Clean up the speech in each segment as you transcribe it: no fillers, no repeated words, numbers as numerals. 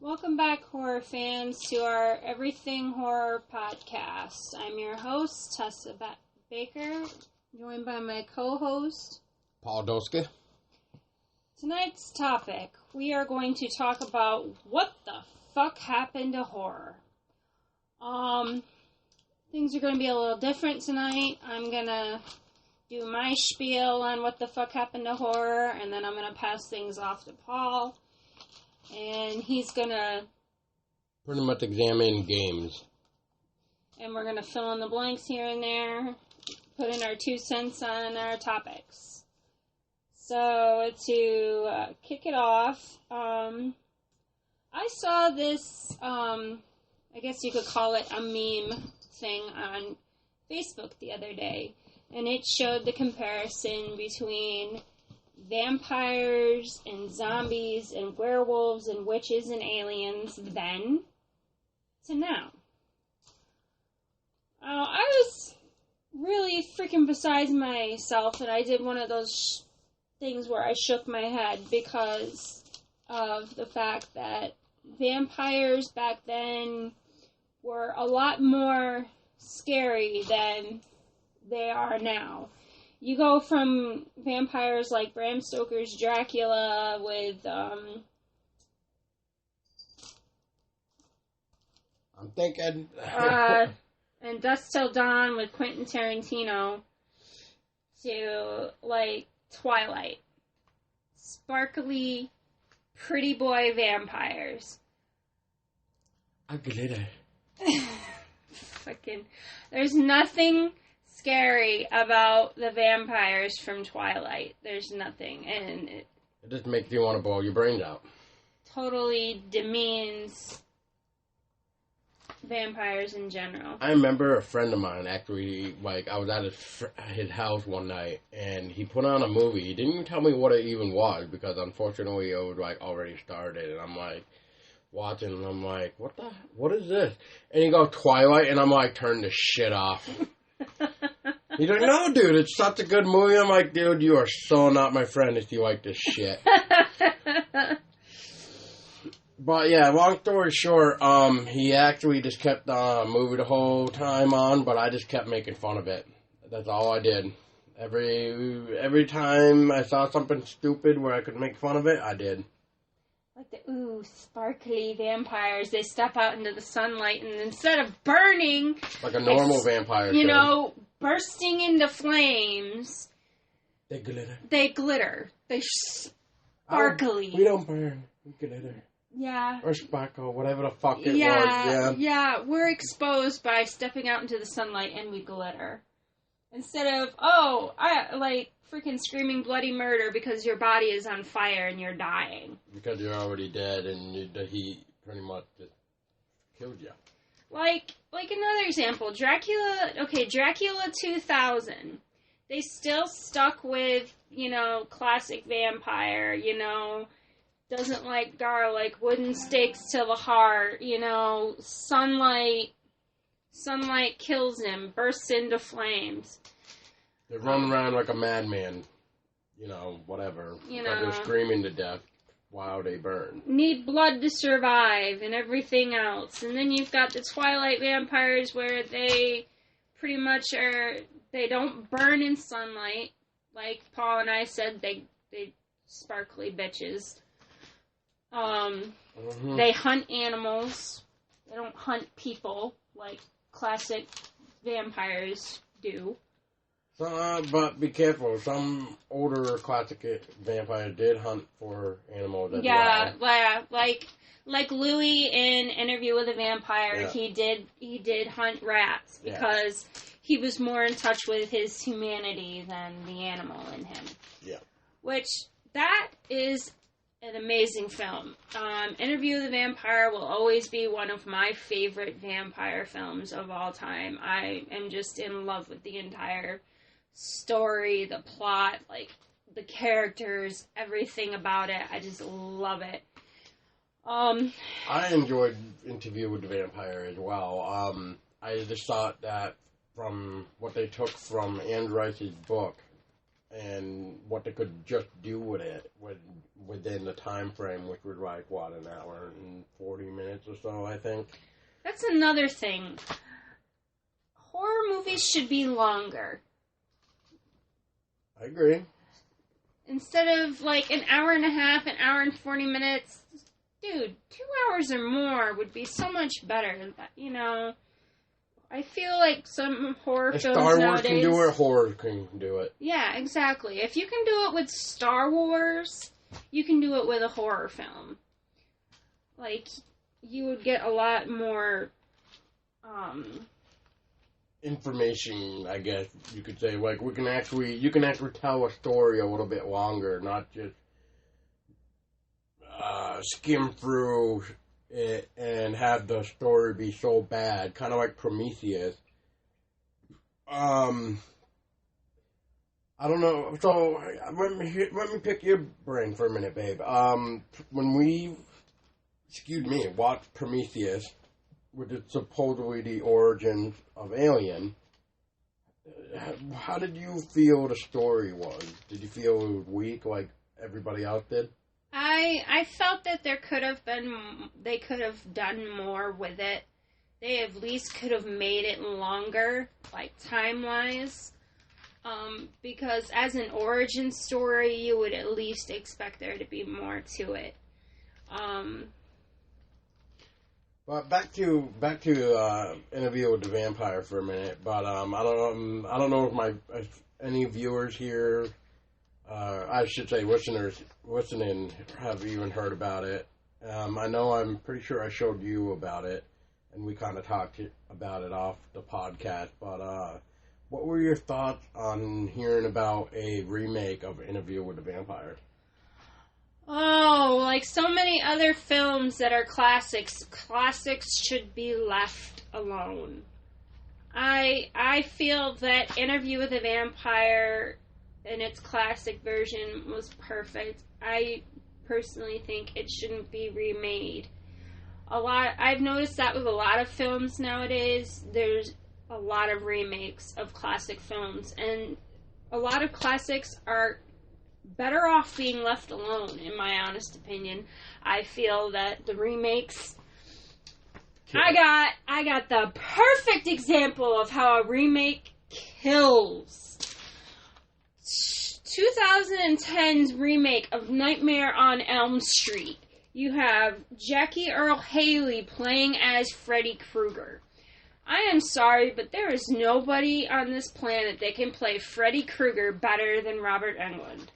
Welcome back, horror fans, to our Everything Horror podcast. I'm your host, Tessa Baker, joined by my co-host, Paul Doske. Tonight's topic, we are going to talk about what the fuck happened to horror. Things are going to be a little different tonight. I'm going to do my spiel on what the fuck happened to horror, and then I'm going to pass things off to Paul. And he's going to pretty much examine games. And we're going to fill in the blanks here and there, put in our 2 cents on our topics. So, to kick it off, I saw this, I guess you could call it a meme thing on Facebook the other day. And it showed the comparison between vampires and zombies and werewolves and witches and aliens then to now. I was really freaking beside myself, and I did one of those things where I shook my head because of the fact that vampires back then were a lot more scary than they are now. You go from vampires like Bram Stoker's Dracula with, I'm thinking... and Dusk Till Dawn with Quentin Tarantino to, like, Twilight. Sparkly, pretty boy vampires. I glitter. Fucking... There's nothing scary about the vampires from Twilight. There's nothing, and it just makes you want to blow your brains out. Totally demeans vampires in general. I remember a friend of mine actually, like, I was at his house one night, and he put on a movie. He didn't even tell me what it even was, because unfortunately it was, like, already started, and I'm like, watching, and I'm like, what is this? And he goes, Twilight, and I'm like, turn this shit off. He's like, no, dude, it's such a good movie. I'm like, dude, you are so not my friend if you like this shit. But yeah, long story short, he actually just kept the movie the whole time on, but I just kept making fun of it. That's all I did. Every time I saw something stupid where I could make fun of it, I did. Like the, sparkly vampires, they step out into the sunlight, and instead of burning... Like a normal vampire you know, bursting into flames... They glitter. They sparkly. We don't burn. We glitter. Yeah. Or sparkle, whatever the fuck it was. Yeah, we're exposed by stepping out into the sunlight, and we glitter. Instead of, freaking screaming bloody murder because your body is on fire and you're dying. Because you're already dead and the heat pretty much just killed you. Like another example, Dracula 2000. They still stuck with, classic vampire, doesn't like garlic, wooden stakes to the heart, sunlight kills him, bursts into flames. They run around like a madman, whatever. They're screaming to death while they burn. Need blood to survive and everything else. And then you've got the Twilight vampires where they pretty much they don't burn in sunlight. Like Paul and I said, they sparkly bitches. They hunt animals. They don't hunt people like classic vampires do. But be careful. Some older classic vampires did hunt for animals as well. Yeah, like Louis in Interview with a Vampire, he did hunt rats because he was more in touch with his humanity than the animal in him. Yeah. Which, that is an amazing film. Interview with a Vampire will always be one of my favorite vampire films of all time. I am just in love with the entire story, the plot, like the characters, everything about it. I just love it. I enjoyed Interview with the Vampire as well. I just thought that from what they took from Anne Rice's book, and what they could just do with it within the time frame, which was like, what, an hour and 40 minutes or so, I think. That's another thing. Horror movies should be longer. I agree. Instead of like an hour and a half, an hour and 40 minutes, dude, 2 hours or more would be so much better. You know, I feel like some horror films Star Wars nowadays can do it, horror can do it. Yeah, exactly. If you can do it with Star Wars, you can do it with a horror film. Like, you would get a lot more, information, I guess you could say. Like, you can actually tell a story a little bit longer, not just skim through it and have the story be so bad, kind of like Prometheus. I don't know. So let me pick your brain for a minute, babe. When we, watched Prometheus, which is supposedly the origins of Alien, how did you feel the story was? Did you feel it was weak like everybody else did? I felt that they could have done more with it. They at least could have made it longer, like time-wise. Because as an origin story, you would at least expect there to be more to it. But back to Interview with the Vampire for a minute. But I don't know if any viewers here, I should say listeners listening, have even heard about it. I'm pretty sure I showed you about it, and we kind of talked about it off the podcast. But what were your thoughts on hearing about a remake of Interview with the Vampire? Oh, like so many other films that are classics should be left alone. I feel that Interview with the Vampire in its classic version was perfect. I personally think it shouldn't be remade. I've noticed that with a lot of films nowadays. There's a lot of remakes of classic films, and a lot of classics are better off being left alone, in my honest opinion. I feel that the remakes... I got the perfect example of how a remake kills. 2010's remake of Nightmare on Elm Street. You have Jackie Earle Haley playing as Freddy Krueger. I am sorry, but there is nobody on this planet that can play Freddy Krueger better than Robert Englund.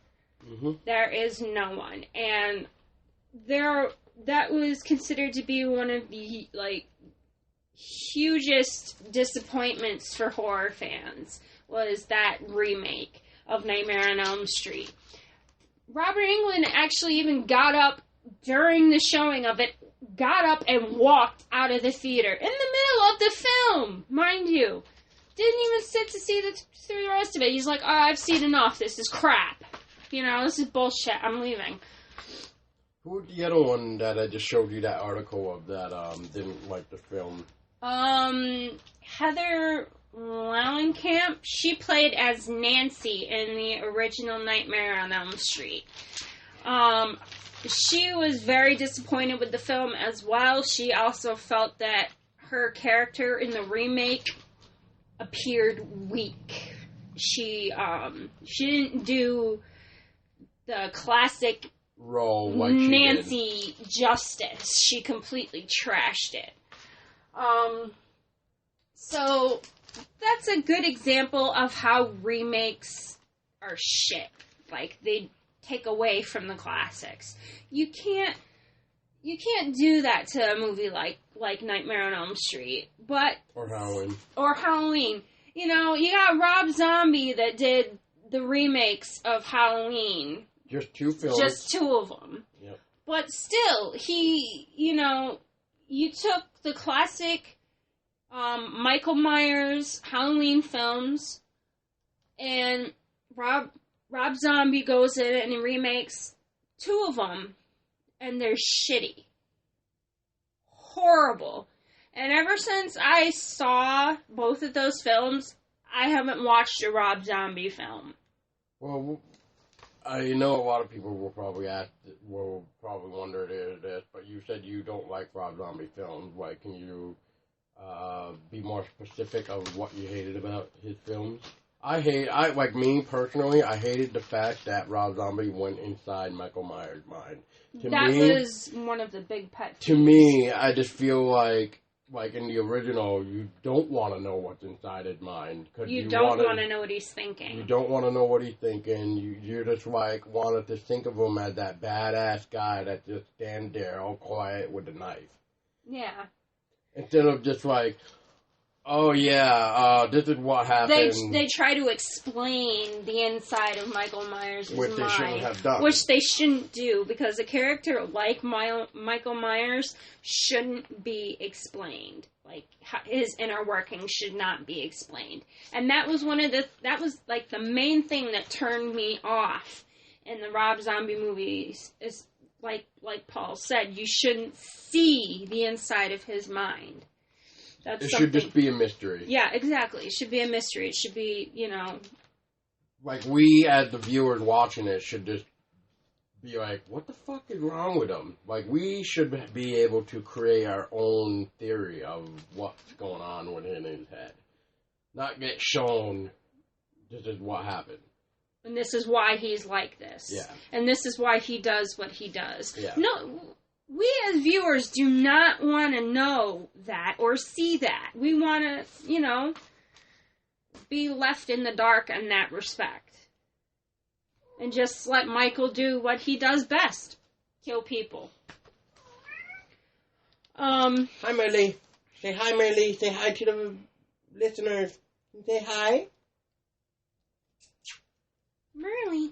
Mm-hmm. There is no one. And that was considered to be one of the, hugest disappointments for horror fans, was that remake of Nightmare on Elm Street. Robert Englund actually even got up during the showing of it, got up and walked out of the theater in the middle of the film, mind you. Didn't even sit to see through the rest of it. He's like, oh, I've seen enough. This is crap. This is bullshit. I'm leaving. Who was the other one that I just showed you that article of that didn't like the film? Heather Langenkamp. She played as Nancy in the original Nightmare on Elm Street. She was very disappointed with the film as well. She also felt that her character in the remake appeared weak. She didn't do the classic role like Nancy justice. She completely trashed it. So that's a good example of how remakes are shit. Like, they take away from the classics. You can't do that to a movie like Nightmare on Elm Street, or Halloween. You got Rob Zombie that did the remakes of Halloween. Just 2 films. Just 2 of them. Yep. But still, you took the classic Michael Myers Halloween films, and Rob Zombie goes in and he remakes 2 of them, and they're shitty. Horrible. And ever since I saw both of those films, I haven't watched a Rob Zombie film. Well, I know a lot of people will probably wonder this, but you said you don't like Rob Zombie films. Like, can you be more specific of what you hated about his films? Like me personally, I hated the fact that Rob Zombie went inside Michael Myers' mind. That was one of the big pet peeves. To me, I just feel like in the original, you don't want to know what's inside his mind. Cause you don't want to know what he's thinking. You don't want to know what he's thinking. You're just like wanted to think of him as that badass guy that just stands there all quiet with a knife. Yeah. Instead of just like, oh yeah, this is what happened. They try to explain the inside of Michael Myers' mind. Which they shouldn't have done. Which they shouldn't do, because a character like Michael Myers shouldn't be explained. Like, his inner workings should not be explained. And that was like the main thing that turned me off in the Rob Zombie movies. Is like Paul said, you shouldn't see the inside of his mind. It should just be a mystery. Yeah, exactly. It should be a mystery. It should be, Like, we, as the viewers watching it, should just be like, what the fuck is wrong with him? Like, we should be able to create our own theory of what's going on within his head. Not get shown, this is what happened. And this is why he's like this. Yeah. And this is why he does what he does. Yeah. No, we as viewers do not want to know that or see that. We want to, be left in the dark in that respect. And just let Michael do what he does best. Kill people. Hi, Merle. Say hi, Merle. Say hi to the listeners. Say hi. Merle.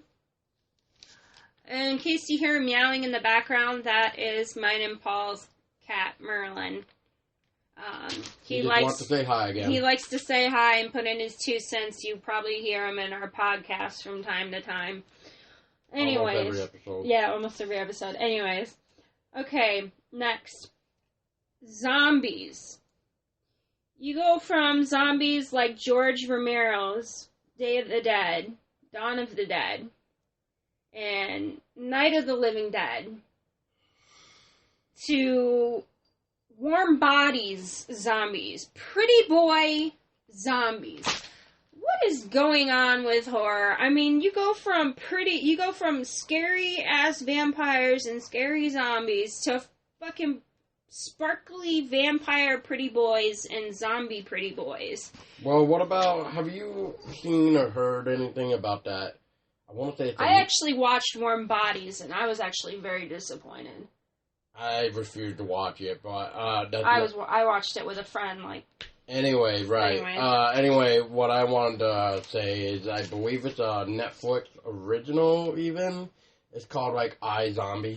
In case you hear meowing in the background, that is mine and Paul's cat, Merlin. He wants to say hi again. He likes to say hi and put in his 2 cents. You probably hear him in our podcast from time to time. Anyways. Almost every episode. Yeah, almost every episode. Anyways. Okay, next. Zombies. You go from zombies like George Romero's Day of the Dead, Dawn of the Dead, and Night of the Living Dead, to Warm Bodies zombies, Pretty Boy zombies. What is going on with horror? I mean, you go from scary ass vampires and scary zombies to fucking sparkly vampire pretty boys and zombie pretty boys. Well, what about, have you seen or heard anything about that? I actually watched Warm Bodies, and I was actually very disappointed. I refused to watch it, but I watched it with a friend. Anyway, right. Anyway, what I wanted to say is I believe it's a Netflix original. Even it's called iZombie.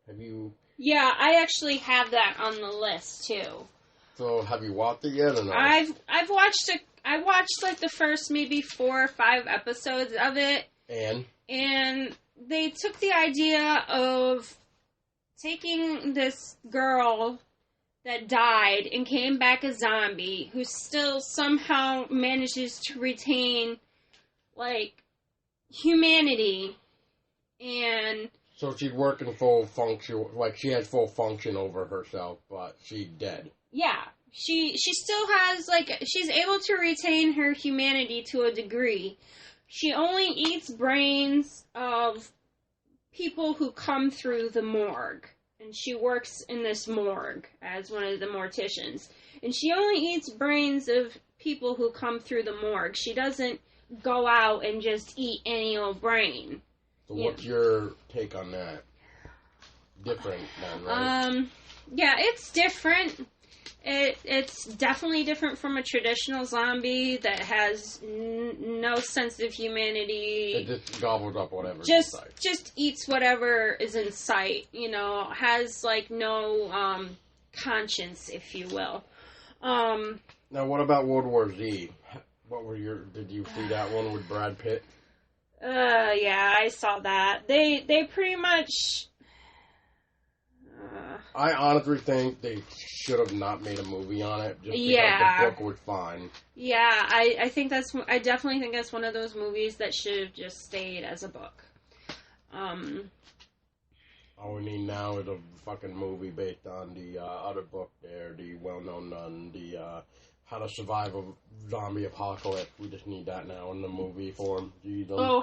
Have you? Yeah, I actually have that on the list too. So have you watched it yet or not? I've watched it. I watched the first maybe 4 or 5 episodes of it. And they took the idea of taking this girl that died and came back a zombie who still somehow manages to retain, humanity. And so she's working full function, she has full function over herself, but she's dead. Yeah. She still has, she's able to retain her humanity to a degree. She only eats brains of people who come through the morgue. And she works in this morgue as one of the morticians. And she only eats brains of people who come through the morgue. She doesn't go out and just eat any old brain. So what's your take on that? Different then, right? Yeah, it's different. It's definitely different from a traditional zombie that has no sense of humanity. It just gobbles up whatever. Just eats whatever is in sight. Has no conscience, if you will. Now, what about World War Z? Did you see that one with Brad Pitt? Yeah, I saw that. They pretty much. I honestly think they should have not made a movie on it just because the book was fine. Yeah, I definitely think that's one of those movies that should have just stayed as a book. All we need now is a fucking movie based on the other book there, the well-known nun, the How to Survive a Zombie Apocalypse. We just need that now in the movie form.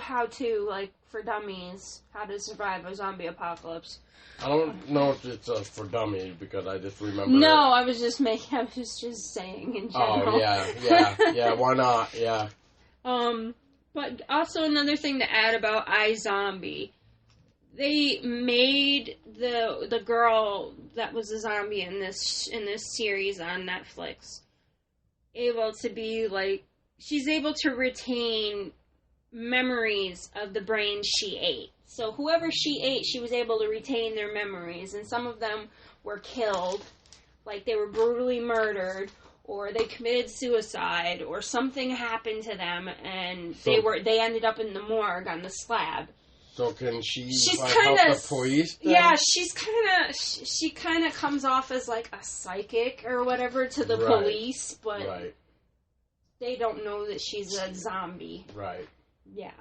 How to, like, for dummies, How to Survive a Zombie Apocalypse. I don't know if it's for dummies, because I just remember... No, I was just saying in general. Oh, yeah, why not, yeah. But also another thing to add about iZombie. They made the girl that was a zombie in this series on Netflix able to be, like, she's able to retain memories of the brain she ate. So whoever she ate, she was able to retain their memories, and some of them were killed, like they were brutally murdered, or they committed suicide, or something happened to them, and they ended up in the morgue on the slab. So can she help the police then? Yeah, she kind of comes off as like a psychic or whatever to the police, but they don't know that she's a zombie. Right. Yeah.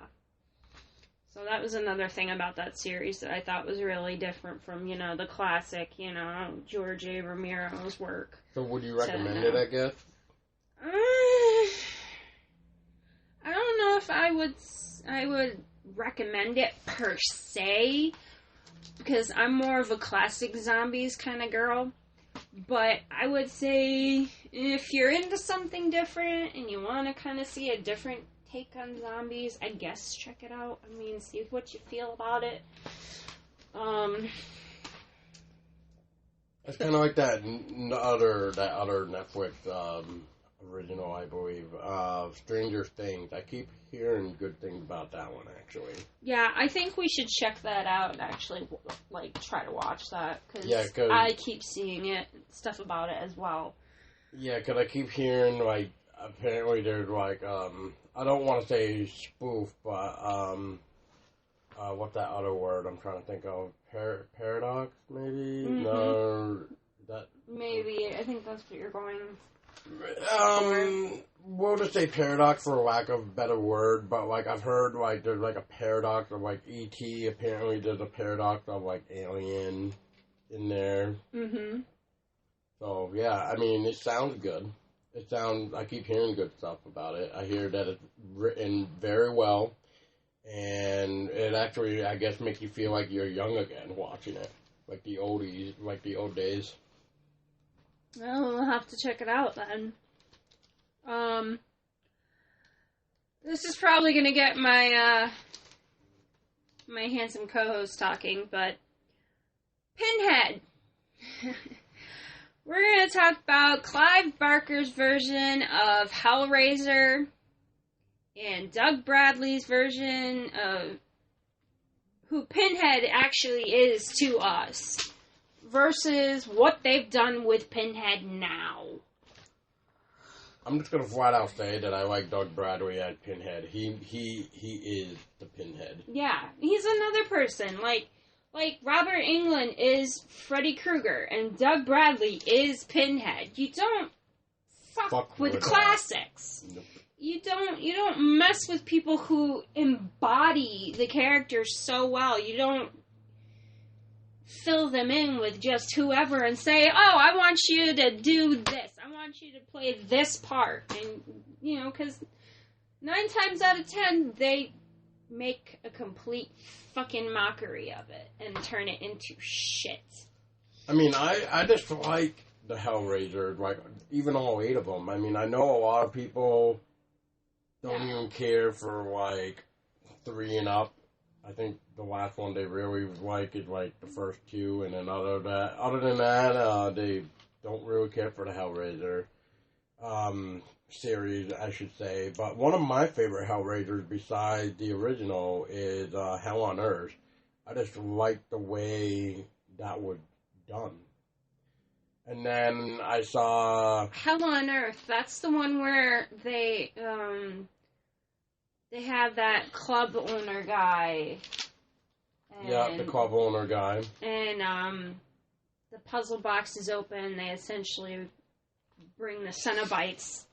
So that was another thing about that series that I thought was really different from, the classic, George A. Romero's work. So would you recommend it, I guess? I don't know if I would recommend it per se, because I'm more of a classic zombies kind of girl, but I would say if you're into something different and you want to kind of see a different take on zombies, I guess check it out. I mean, see what you feel about it. It's kind of like that other Netflix original, I believe, Stranger Things. I keep hearing good things about that one, actually. Yeah, I think we should check that out and actually, like, try to watch that, because I keep seeing stuff about it as well. Yeah, because I keep hearing, like, apparently there's, like, I don't want to say spoof, but, what's that other word I'm trying to think of? Paradox, maybe? Mm-hmm. No, that... Maybe, I think that's what you're going we'll just say paradox for lack of a better word, but, like, I've heard, like, there's, like, a paradox of, like, E.T., apparently there's a paradox of, like, Alien in there. Mm-hmm. So, yeah, I mean, it sounds good. I keep hearing good stuff about it. I hear that it's written very well, and it actually, I guess, makes you feel like you're young again watching it. Like the old days. Well, we'll have to check it out then. This is probably going to get my handsome co-host talking, but Pinhead. We're going to talk about Clive Barker's version of Hellraiser and Doug Bradley's version of who Pinhead actually is to us versus what they've done with Pinhead now. I'm just going to flat out say that I like Doug Bradley as Pinhead. He is the Pinhead. Yeah, he's another person. Like Robert Englund is Freddy Krueger and Doug Bradley is Pinhead. You don't fuck with classics. Nope. You don't mess with people who embody the characters so well. You don't fill them in with just whoever and say, oh, I want you to do this. I want you to play this part. And, because 9 times out of 10, they make a complete fucking mockery of it and turn it into shit. I mean, I just like the Hellraiser, like, even all 8 of them. I mean, I know a lot of people don't even care for, like, 3 and up. I think the last one they really like is, like, the first 2, and then other than that, they don't really care for the Hellraiser series, I should say. But one of my favorite Hellraisers besides the original is Hell on Earth. I just like the way that was done. And then I saw Hell on Earth. That's the one where they have that club owner guy. Yeah, the club owner guy. And the puzzle box is open, they essentially bring the Cenobites.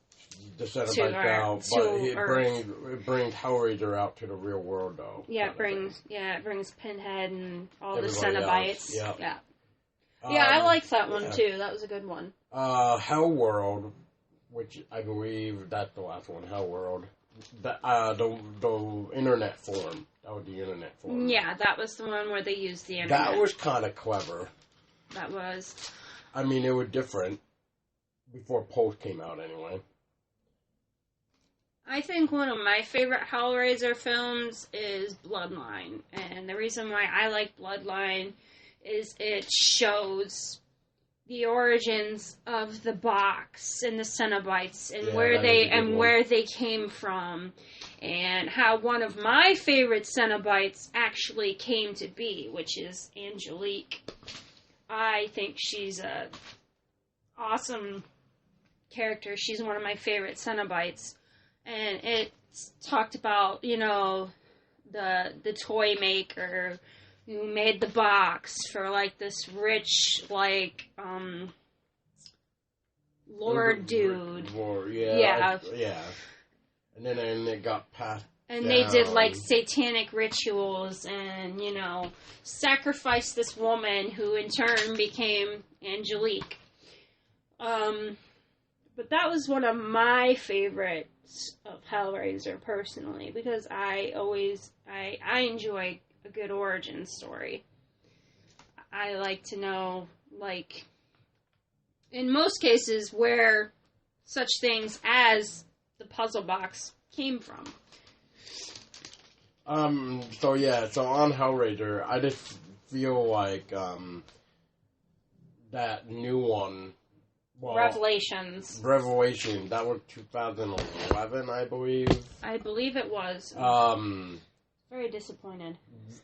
The Cenobites out, but it brings Hellraiser out to the real world, though. Yeah, it brings Pinhead and all Everybody the Cenobites. Else. Yeah. Yeah, I liked that one too. That was a good one. Hellworld, which I believe that's the last one. Hellworld, the internet forum. That was the internet forum. Yeah, that was the one where they used the internet. That was kind of clever. That was. I mean, it was different before Post came out, anyway. I think one of my favorite Hellraiser films is Bloodline, and the reason why I like Bloodline is it shows the origins of the box and the Cenobites and where they came from, and how one of my favorite Cenobites actually came to be, which is Angelique. I think she's a awesome character. She's one of my favorite Cenobites. And it's talked about, you know, the toy maker who made the box for, like, this rich, like, lord dude. Yeah. And then it got passed and down. they did, like, satanic rituals and, you know, sacrificed this woman who in turn became Angelique. But that was one of my favorites of Hellraiser, personally, because I enjoy a good origin story. I like to know, like, in most cases, where such things as the puzzle box came from. So on Hellraiser, I just feel like, that new one, Revelation. That was 2011, I believe. I believe it was. Very disappointed.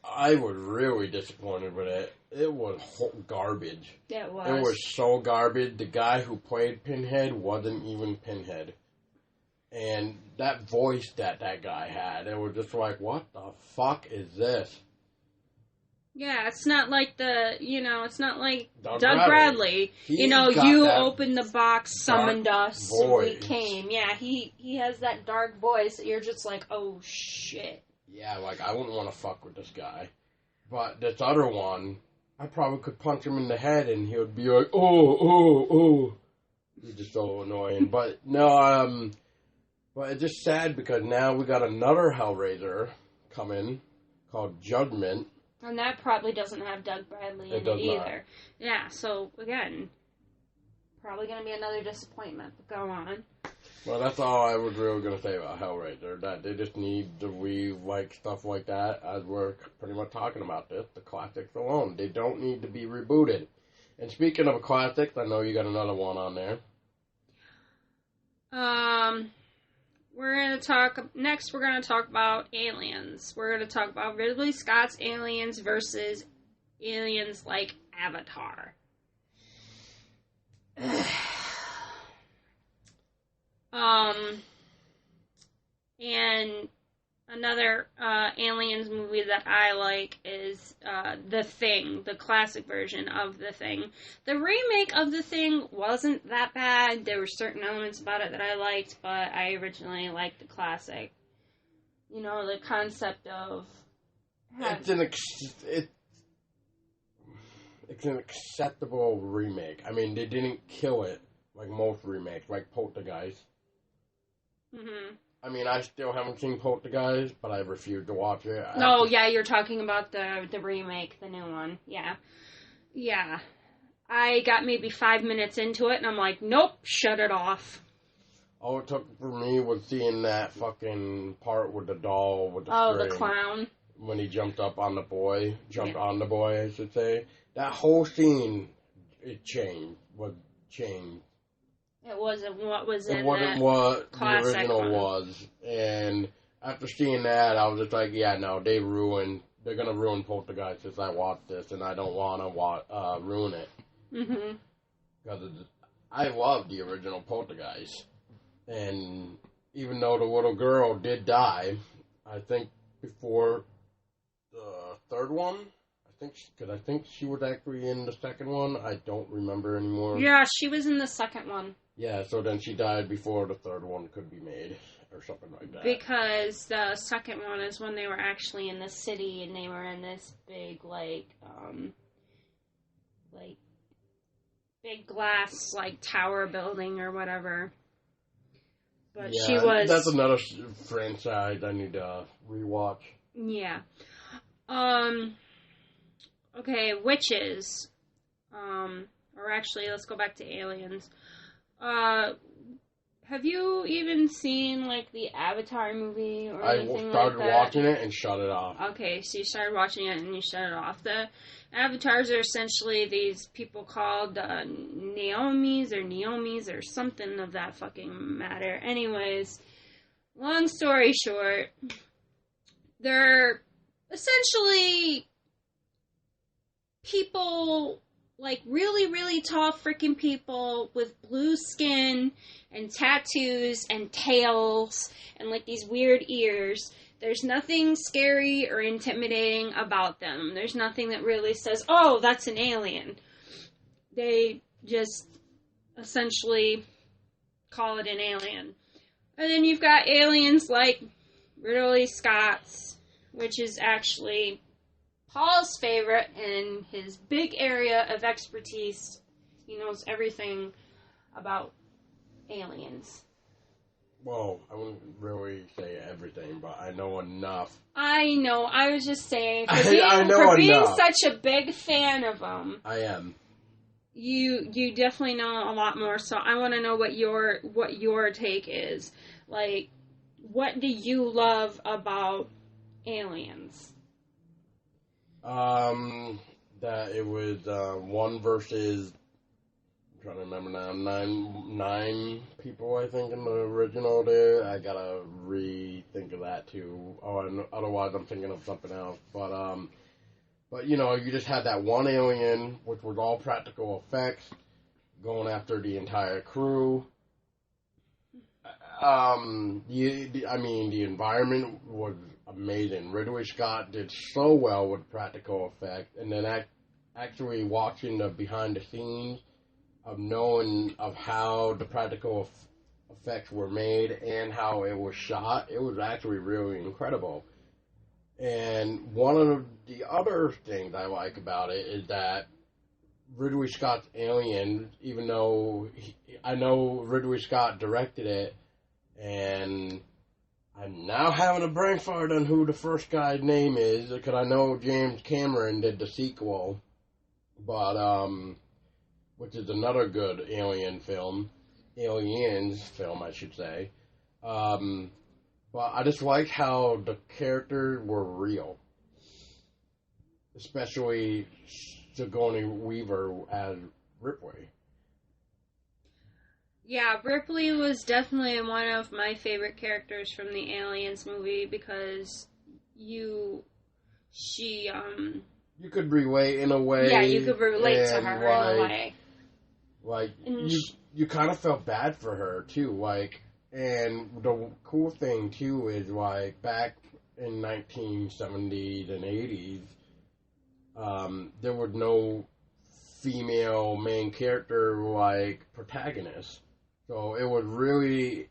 I was really disappointed with it. It was garbage. It was. It was so garbage. The guy who played Pinhead wasn't even Pinhead. And that voice that guy had, it was just like, what the fuck is this? Yeah, it's not like it's not like Doug Bradley. You opened the box, summoned us, and we came. Yeah, he has that dark voice that you're just like, oh shit. Yeah, like, I wouldn't want to fuck with this guy. But this other one, I probably could punch him in the head and he would be like, oh. He's just so annoying. But no, but it's just sad because now we got another Hellraiser coming called Judgment. And that probably doesn't have Doug Bradley in it either. Not. Yeah, so again, probably going to be another disappointment, but go on. Well, that's all I was really going to say about Hellraiser, that they just need to like stuff like that, as we're pretty much talking about this, the classics alone. They don't need to be rebooted. And speaking of classics, I know you got another one on there. We're going to talk about Aliens. We're going to talk about Ridley Scott's Aliens versus aliens like Avatar. And another Aliens movie that I like is The Thing, the classic version of The Thing. The remake of The Thing wasn't that bad. There were certain elements about it that I liked, but I originally liked the classic. You know, the concept of... It's an acceptable remake. I mean, they didn't kill it like most remakes, like Poltergeist. Mm-hmm. I mean, I still haven't seen Poltergeist, but I refuse to watch it. You're talking about the remake, the new one. Yeah. Yeah. I got maybe 5 minutes into it, and I'm like, nope, shut it off. All it took for me was seeing that fucking part with the doll with the string. The clown. When he jumped on the boy, I should say. That whole scene, was changed. It wasn't what was in It wasn't what the original one. was. And after seeing that, I was just like, yeah, no, they're going to ruin Poltergeist since I watched this, and I don't want to ruin it. Mm-hmm. Because I love the original Poltergeist. And even though the little girl did die, I think before the third one, I I think she was actually in the second one. I don't remember anymore. Yeah, she was in the second one. Yeah, so then she died before the third one could be made, or something like that. Because the second one is when they were actually in the city, and they were in this big, big glass, tower building or whatever. But yeah, she was... That's another franchise I need to rewatch. Yeah. Okay, witches. Or actually, let's go back to aliens. Have you even seen, the Avatar movie or anything like that? I started watching it and shut it off. Okay, so you started watching it and you shut it off. The Avatars are essentially these people called Neomes or something of that fucking matter. Anyways, long story short, they're essentially people... really, really tall freaking people with blue skin and tattoos and tails and, these weird ears. There's nothing scary or intimidating about them. There's nothing that really says, oh, that's an alien. They just essentially call it an alien. And then you've got aliens like Ridley Scott's, which is actually... Paul's favorite and his big area of expertise. He knows everything about aliens. Well, I wouldn't really say everything, but I know enough. I know. I was just saying, for being such a big fan of them, I am. You definitely know a lot more. So I want to know what your take is. What do you love about aliens? That it was one versus, I'm trying to remember now, nine people, I think, in the original there. I gotta rethink of that too. Otherwise I'm thinking of something else. But you just had that one alien, which was all practical effects, going after the entire crew. The environment was amazing. Ridley Scott did so well with practical effects, and then actually watching the behind the scenes of knowing of how the practical effects were made and how it was shot, it was actually really incredible. And one of the other things I like about it is that Ridley Scott's Alien, even though I know Ridley Scott directed it, and I'm now having a brain fart on who the first guy's name is, because I know James Cameron did the sequel, but, which is another good aliens film, I should say. But I just like how the characters were real. Especially Sigourney Weaver as Ripley. Yeah, Ripley was definitely one of my favorite characters from the Aliens movie because you could relate in a way. Yeah, you could relate to her in a way. You kind of felt bad for her too, and the cool thing too is back in 1970s and 80s, there was no female main character protagonist. So it was really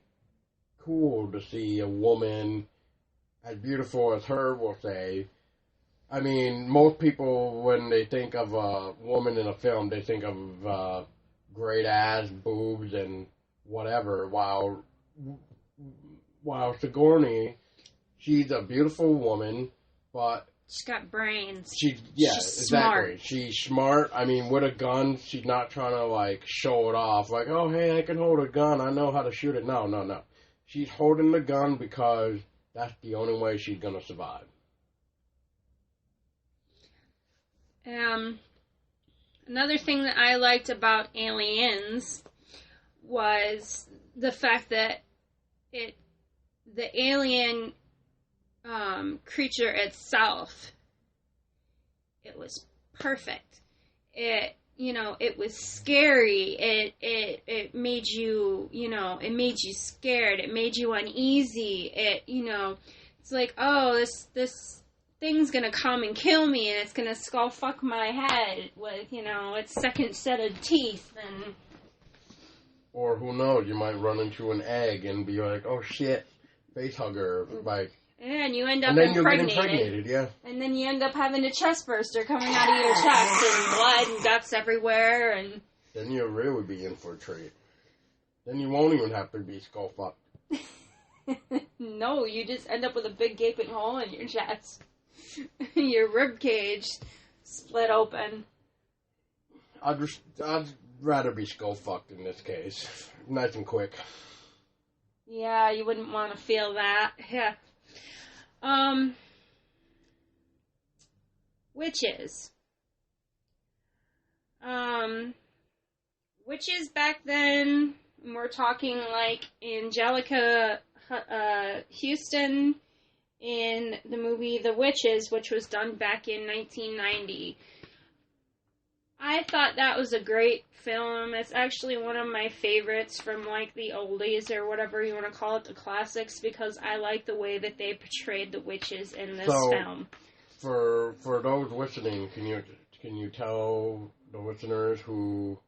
cool to see a woman as beautiful as her, we'll say. I mean, most people, when they think of a woman in a film, they think of great ass, boobs, and whatever, while Sigourney, she's a beautiful woman, but she's got brains. She's exactly. Smart. She's smart. I mean, with a gun, she's not trying to, show it off. Oh, hey, I can hold a gun. I know how to shoot it. No. She's holding the gun because that's the only way she's going to survive. Another thing that I liked about Aliens was the fact that the alien creature itself, it was perfect. It was scary. It made you, it made you scared. It made you uneasy. It's like, oh, this thing's gonna come and kill me, and it's gonna skull fuck my head with, its second set of teeth, and... Or who knows, you might run into an egg and be like, oh shit, face hugger, like... Yeah, and you end up and then impregnated. You'll get impregnated, yeah. And then you end up having a chest burster coming out of your chest, and blood and guts everywhere, and... Then you'll really be in for a treat. Then you won't even have to be skull fucked. No, you just end up with a big gaping hole in your chest. Your rib cage split open. I'd rather be skull fucked in this case. Nice and quick. Yeah, you wouldn't want to feel that. Yeah. Witches. Witches back then, we're talking like Angelica Houston in the movie The Witches, which was done back in 1990. I thought that was a great film. It's actually one of my favorites from like the oldies or whatever you want to call it, the classics, because I like the way that they portrayed the witches in this film. For those listening, can you tell the listeners who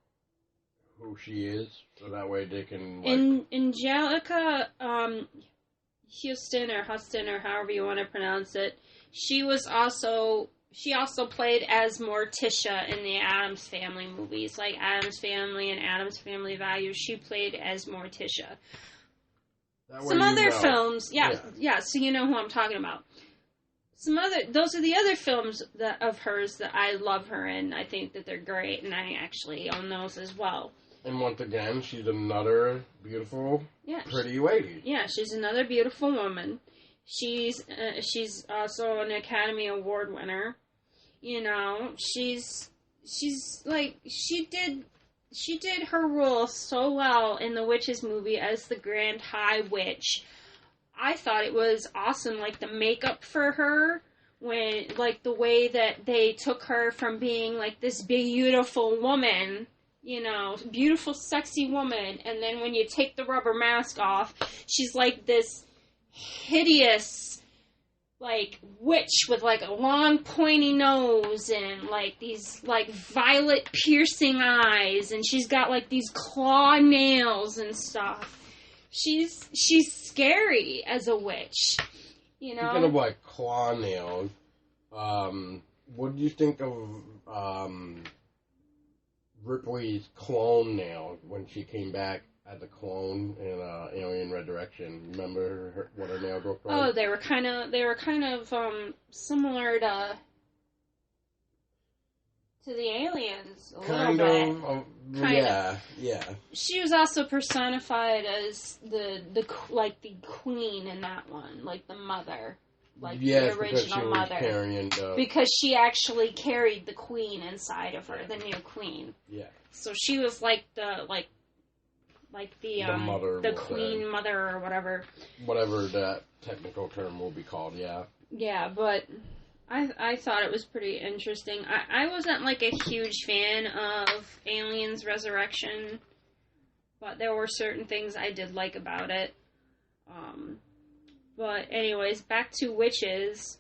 she is, so that way they can Angelica Houston or however you want to pronounce it. She also played as Morticia in the Addams Family movies, like Addams Family and Addams Family Values. She played as Morticia. Some other films, so you know who I'm talking about. Those are the other films of hers that I love her in. I think that they're great, and I actually own those as well. And once again, she's another beautiful, pretty lady. Yeah, she's another beautiful woman. She's also an Academy Award winner. She's like, she did her role so well in the Witches movie as the Grand High Witch. I thought it was awesome, like the makeup for her, when like the way that they took her from being like this beautiful woman, beautiful sexy woman, and then when you take the rubber mask off, she's like this hideous like witch with like a long pointy nose and like these like violet piercing eyes, and she's got like these claw nails and stuff. She's scary as a witch, Speaking of like claw nails, what do you think of Ripley's clone nails when she came back as a clone in Alien Resurrection? Remember what her nails looked like? Oh, they were kind of similar to the aliens a little bit. Yeah. She was also personified as the queen in that one, like the mother, like the original mother, because she actually carried the queen inside of her, the new queen. Yeah. So she was like the mother, the queen mother or whatever. Whatever that technical term will be called, yeah. Yeah, but I thought it was pretty interesting. I wasn't like a huge fan of Aliens Resurrection, but there were certain things I did like about it. But anyways, back to Witches.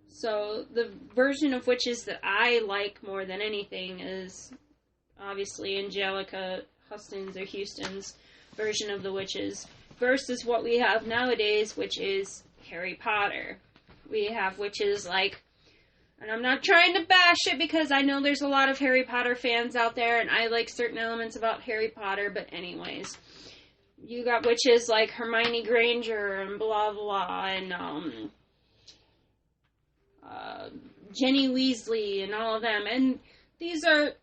So the version of Witches that I like more than anything is obviously Angelica Houston's version of the Witches versus what we have nowadays, which is Harry Potter. We have witches like, and I'm not trying to bash it because I know there's a lot of Harry Potter fans out there and I like certain elements about Harry Potter, but anyways, you got witches like Hermione Granger and blah blah, and Jenny Weasley and all of them, and these are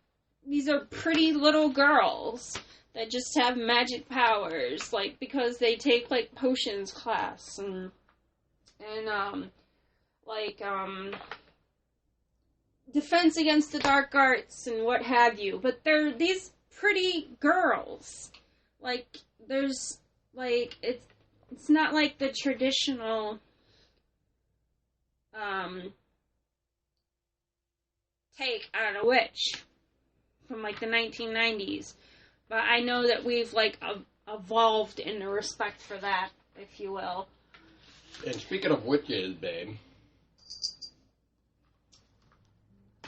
pretty little girls that just have magic powers, like because they take like potions class and Defense Against the Dark Arts and what have you, but they're these pretty girls. Like, there's, like, it's not like the traditional, take on a witch from, like, the 1990s. But I know that we've, like, evolved in the respect for that, if you will. And speaking of witches, babe,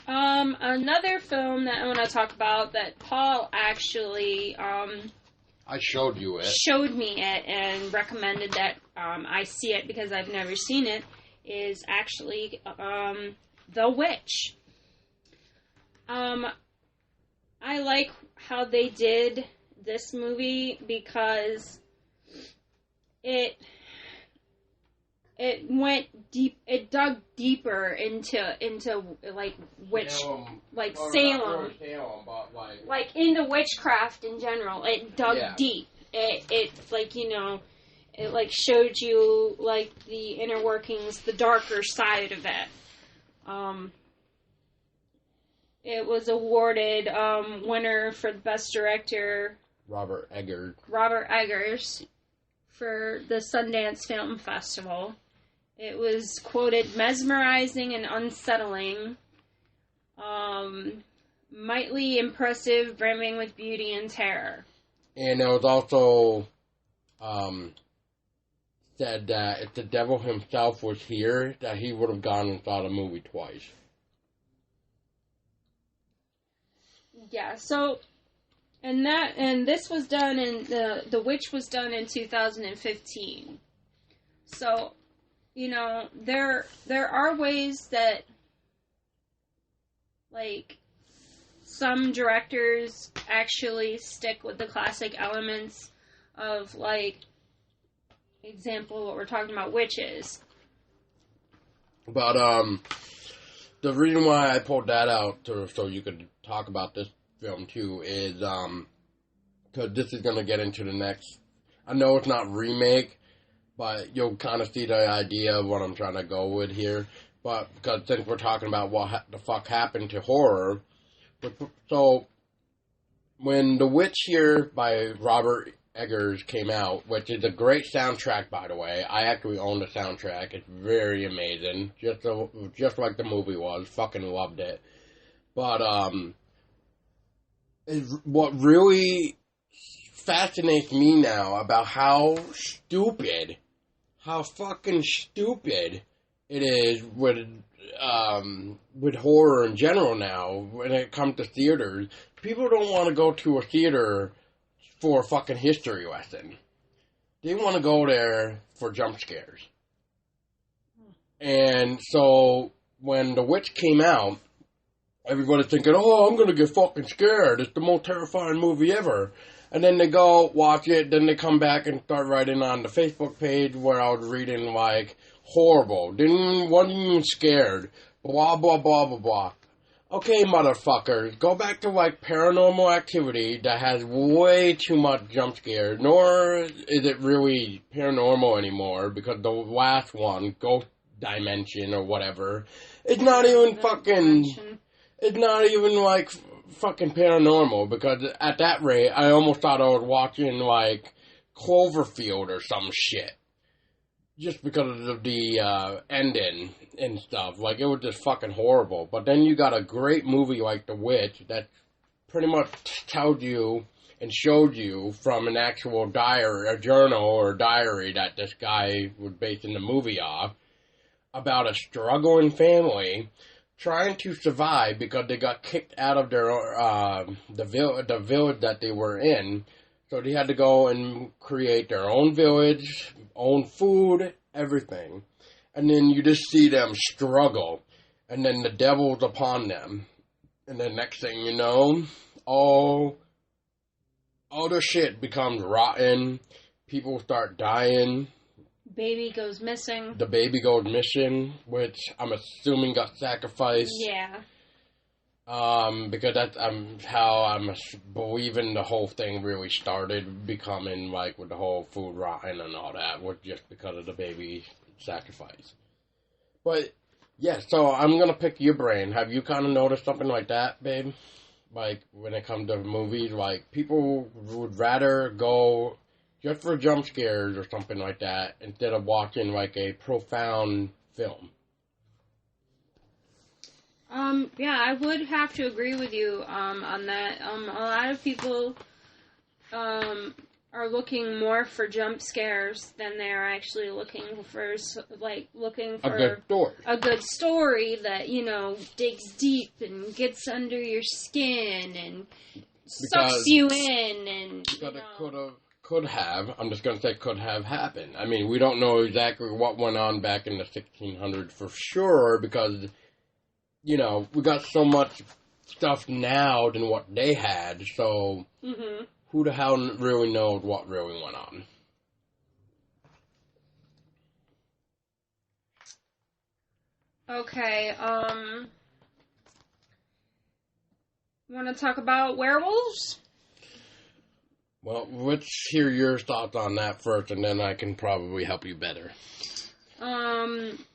Another film that I want to talk about that Paul actually, I showed you it. showed me it and recommended that, I see it because I've never seen it, is actually, The Witch. I like how they did this movie because it went deep. It dug deeper into like witch, like Salem, but like into witchcraft in general. It dug deep. It like, you know, it like showed you like the inner workings, the darker side of it. It was awarded winner for the best director, Robert Eggers, for the Sundance Film Festival. It was quoted mesmerizing and unsettling, mightily impressive, brimming with beauty and terror. And it was also said that if the devil himself was here, that he would have gone and saw the movie twice. Yeah, so, and this was done in, The Witch was done in 2015. So, you know, there are ways that, like, some directors actually stick with the classic elements of, like, example, what we're talking about, witches. But, the reason why I pulled that out so you could talk about this film too is because this is going to get into the next. I know it's not remake, but you'll kind of see the idea of what I'm trying to go with here. But because since we're talking about what the fuck happened to horror, so when The Witch here by Robert Eggers came out, which is a great soundtrack, by the way. I actually own the soundtrack. It's very amazing, just like the movie was. Fucking loved it. But what really fascinates me now about how fucking stupid it is with horror in general now when it comes to theaters. People don't want to go to a theater for a fucking history lesson. They want to go there for jump scares. And so when The Witch came out, everybody's thinking, oh, I'm going to get fucking scared. It's the most terrifying movie ever. And then they go watch it, then they come back and start writing on the Facebook page where I was reading, like, horrible. Wasn't even scared. Blah, blah, blah, blah, blah. Okay, motherfuckers, go back to, like, Paranormal Activity that has way too much jump scare, nor is it really paranormal anymore, because the last one, Ghost Dimension or whatever, it's not even like, fucking paranormal, because at that rate, I almost thought I was watching, like, Cloverfield or some shit. Just because of the ending and stuff. Like, it was just fucking horrible. But then you got a great movie like The Witch that pretty much told you and showed you from an actual diary, a journal or diary that this guy was basing the movie off, about a struggling family trying to survive because they got kicked out of their the village that they were in. So they had to go and create their own village, own food, everything. And then you just see them struggle. And then the devil's upon them. And then next thing you know, all the shit becomes rotten. People start dying. Baby goes missing. The baby goes missing, which I'm assuming got sacrificed. Yeah. Because that's how I'm believing the whole thing really started becoming, like, with the whole food rotting and all that, was just because of the baby sacrifice. But, yeah, so I'm gonna pick your brain. Have you kind of noticed something like that, babe? Like, when it comes to movies, like, people would rather go just for jump scares or something like that instead of watching, like, a profound film. Yeah, I would have to agree with you, on that. A lot of people, are looking more for jump scares than they're actually looking for a good story that, you know, digs deep and gets under your skin and sucks you in and, because it could have, I'm just going to say could have happened. I mean, we don't know exactly what went on back in the 1600s for sure because, you know, we got so much stuff now than what they had, so who the hell really knows what really went on? Okay, want to talk about werewolves? Well, let's hear your thoughts on that first, and then I can probably help you better.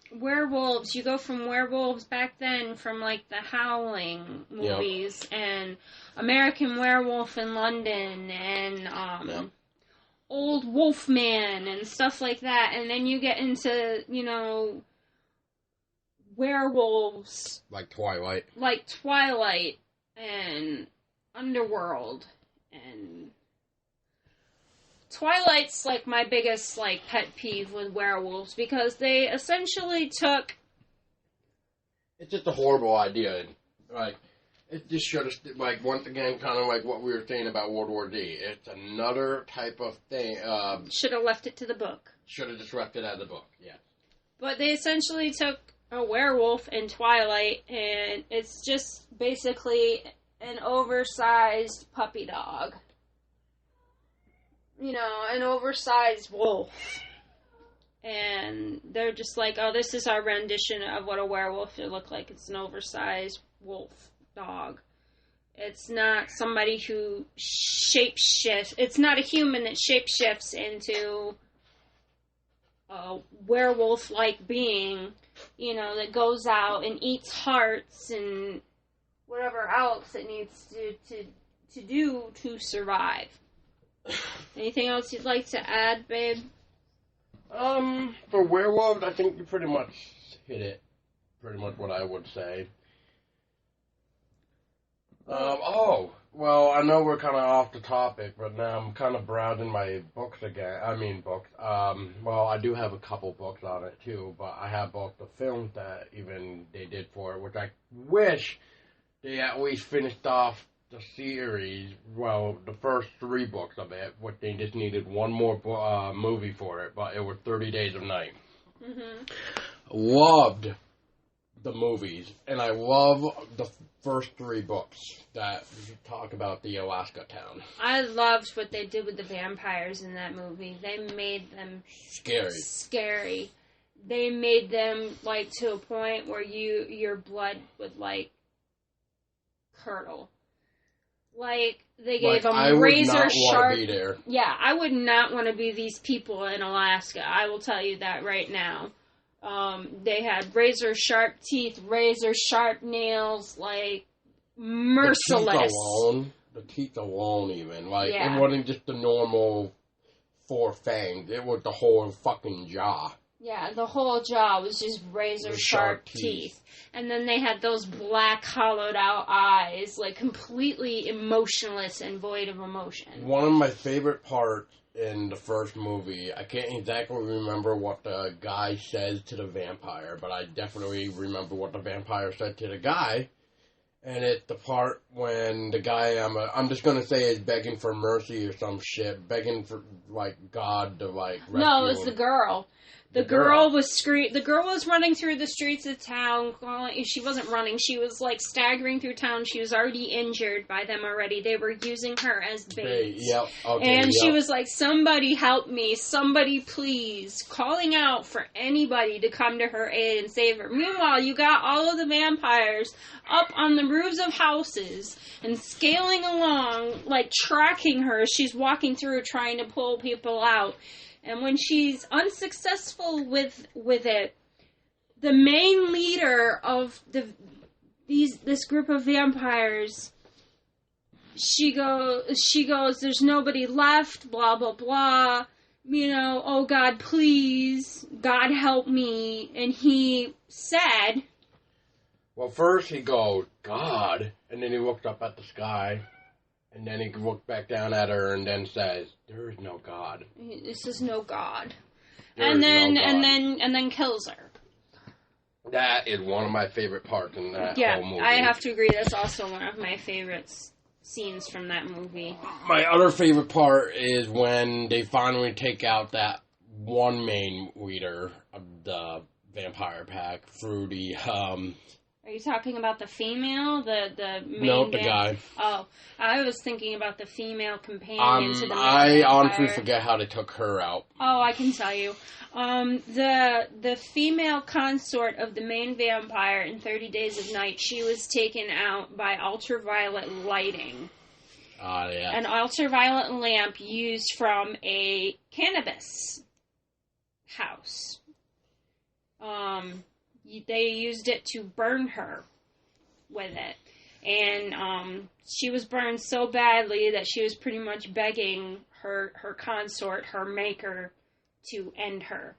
Werewolves, you go from werewolves back then from, like, the Howling movies, and American Werewolf in London, and, Old Wolfman, and stuff like that, and then you get into, you know, werewolves. Like Twilight. Like Twilight, and Underworld, and Twilight's, like, my biggest, like, pet peeve with werewolves, because they essentially took... It's just a horrible idea. Like, it just should have, like, once again, kind of like what we were saying about World War D. It's another type of thing. Should have left it to the book. Should have just left it as a book, yeah. But they essentially took a werewolf in Twilight, and it's just basically an oversized puppy dog. You know, an oversized wolf. And they're just like, oh, this is our rendition of what a werewolf should look like. It's an oversized wolf dog. It's not somebody who shapeshifts. It's not a human that shapeshifts into a werewolf-like being, you know, that goes out and eats hearts and whatever else it needs to do to survive. Anything else you'd like to add, babe? For werewolves, I think you pretty much hit it. Pretty much what I would say. Well, I know we're kind of off the topic, but now I'm kind of browsing my books again. I mean, books. Well, I do have a couple books on it, too, but I have both the films that even they did for it, which I wish they at least finished off the series, well, the first 3 books of it, what they just needed one more movie for it, but it was 30 Days of Night. Loved the movies, and I love the first 3 books that talk about the Alaska town. I loved what they did with the vampires in that movie. They made them scary. They made them, like, to a point where your blood would, like, curdle. Like, they gave them razor sharp... Yeah, I would not want to be these people in Alaska. I will tell you that right now. They had razor sharp teeth, razor sharp nails, like, merciless. The teeth alone even. Like, it wasn't just the normal 4 fangs. It was the whole fucking jaw. Yeah, the whole jaw was just razor sharp teeth. And then they had those black, hollowed out eyes, like completely emotionless and void of emotion. One of my favorite parts in the first movie, I can't exactly remember what the guy says to the vampire, but I definitely remember what the vampire said to the guy. And it's the part when the guy, I'm just going to say, is begging for mercy or some shit, begging for, like, God to, like, rescue No, it was the girl. The girl was running through the streets of town. She wasn't running. She was, like, staggering through town. She was already injured by them already. They were using her as bait. Yep. Okay, she was like, somebody help me. Somebody please. Calling out for anybody to come to her aid and save her. Meanwhile, you got all of the vampires up on the roofs of houses and scaling along, like, tracking her as she's walking through trying to pull people out. And when she's unsuccessful with it, the main leader of this group of vampires, she goes, there's nobody left, blah, blah, blah. You know, oh God, please, God help me. And he said... Well, first he goes, God, and then he looked up at the sky, And then he looks back down at her and then says, "There is no God. This is no God." There and is then no God. and then kills her. That is one of my favorite parts in that whole movie. I have to agree. That's also one of my favorite scenes from that movie. My other favorite part is when they finally take out that one main leader of the vampire pack, Fruity. Are you talking about the female? The main No, the guy. Oh, I was thinking about the female companion to the main I vampire. honestly forget how they took her out. Oh, I can tell you. The female consort of the main vampire in 30 Days of Night, she was taken out by ultraviolet lighting. Yeah. An ultraviolet lamp used from a cannabis house. They used it to burn her with it. And she was burned so badly that she was pretty much begging her consort, her maker, to end her.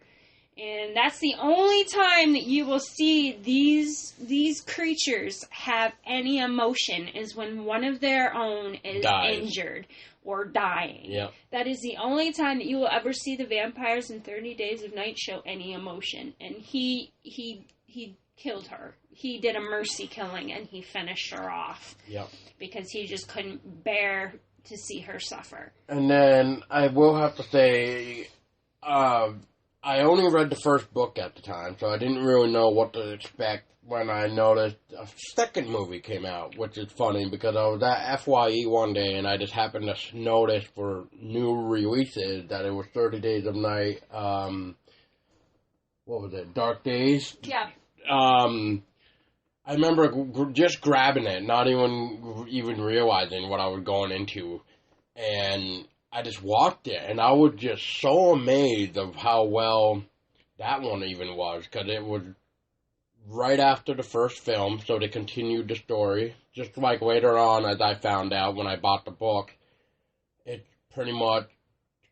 And that's the only time that you will see these creatures have any emotion, is when one of their own is injured or dying. Yep. That is the only time that you will ever see the vampires in 30 Days of Night show any emotion. And he killed her. He did a mercy killing and he finished her off. Yep. Because he just couldn't bear to see her suffer. And then I will have to say, I only read the first book at the time, so I didn't really know what to expect when I noticed a second movie came out, which is funny because I was at FYE one day and I just happened to notice for new releases that it was 30 Days of Night, what was it, Dark Days? Yeah. I remember just grabbing it, not even realizing what I was going into, and I just walked it, and I was just so amazed of how well that one even was, because it was right after the first film, so they continued the story. Just like later on, as I found out when I bought the book, it's pretty much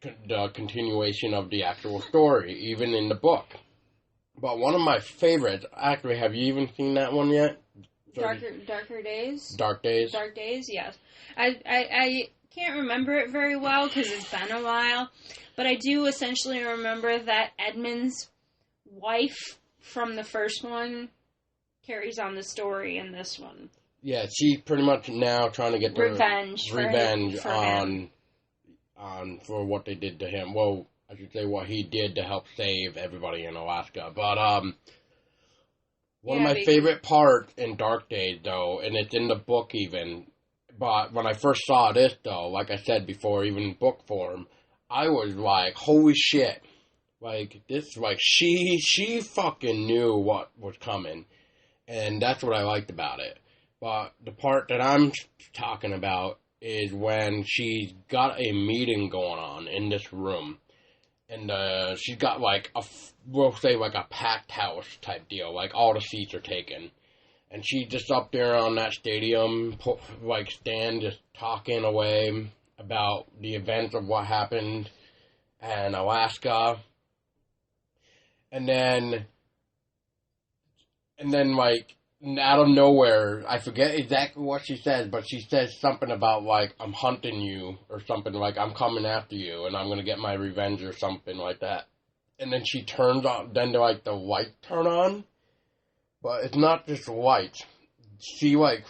the continuation of the actual story, even in the book. But one of my favorites, actually, have you even seen that one yet? Darker Days? Dark Days? Dark Days, yes. I can't remember it very well because it's been a while, but I do essentially remember that Edmund's wife from the first one carries on the story in this one. Yeah, she's pretty much now trying to get revenge for what they did to him. Well, I should say what he did to help save everybody in Alaska. But one of my favorite parts in Dark Days, though, and it's in the book even, but when I first saw this, though, like I said before, even in book form, I was like, holy shit. Like, this, like, she fucking knew what was coming. And that's what I liked about it. But the part that I'm talking about is when she's got a meeting going on in this room. And she's got, like, we'll say, like, a packed house type deal. Like, all the seats are taken. And she's just up there on that stadium, like, stand, just talking away about the events of what happened in Alaska. And then, like, out of nowhere, I forget exactly what she says, but she says something about, like, I'm hunting you, or something like, I'm coming after you, and I'm going to get my revenge, or something like that. And then she turns on, then, like, the lights turn on, but it's not just lights. She went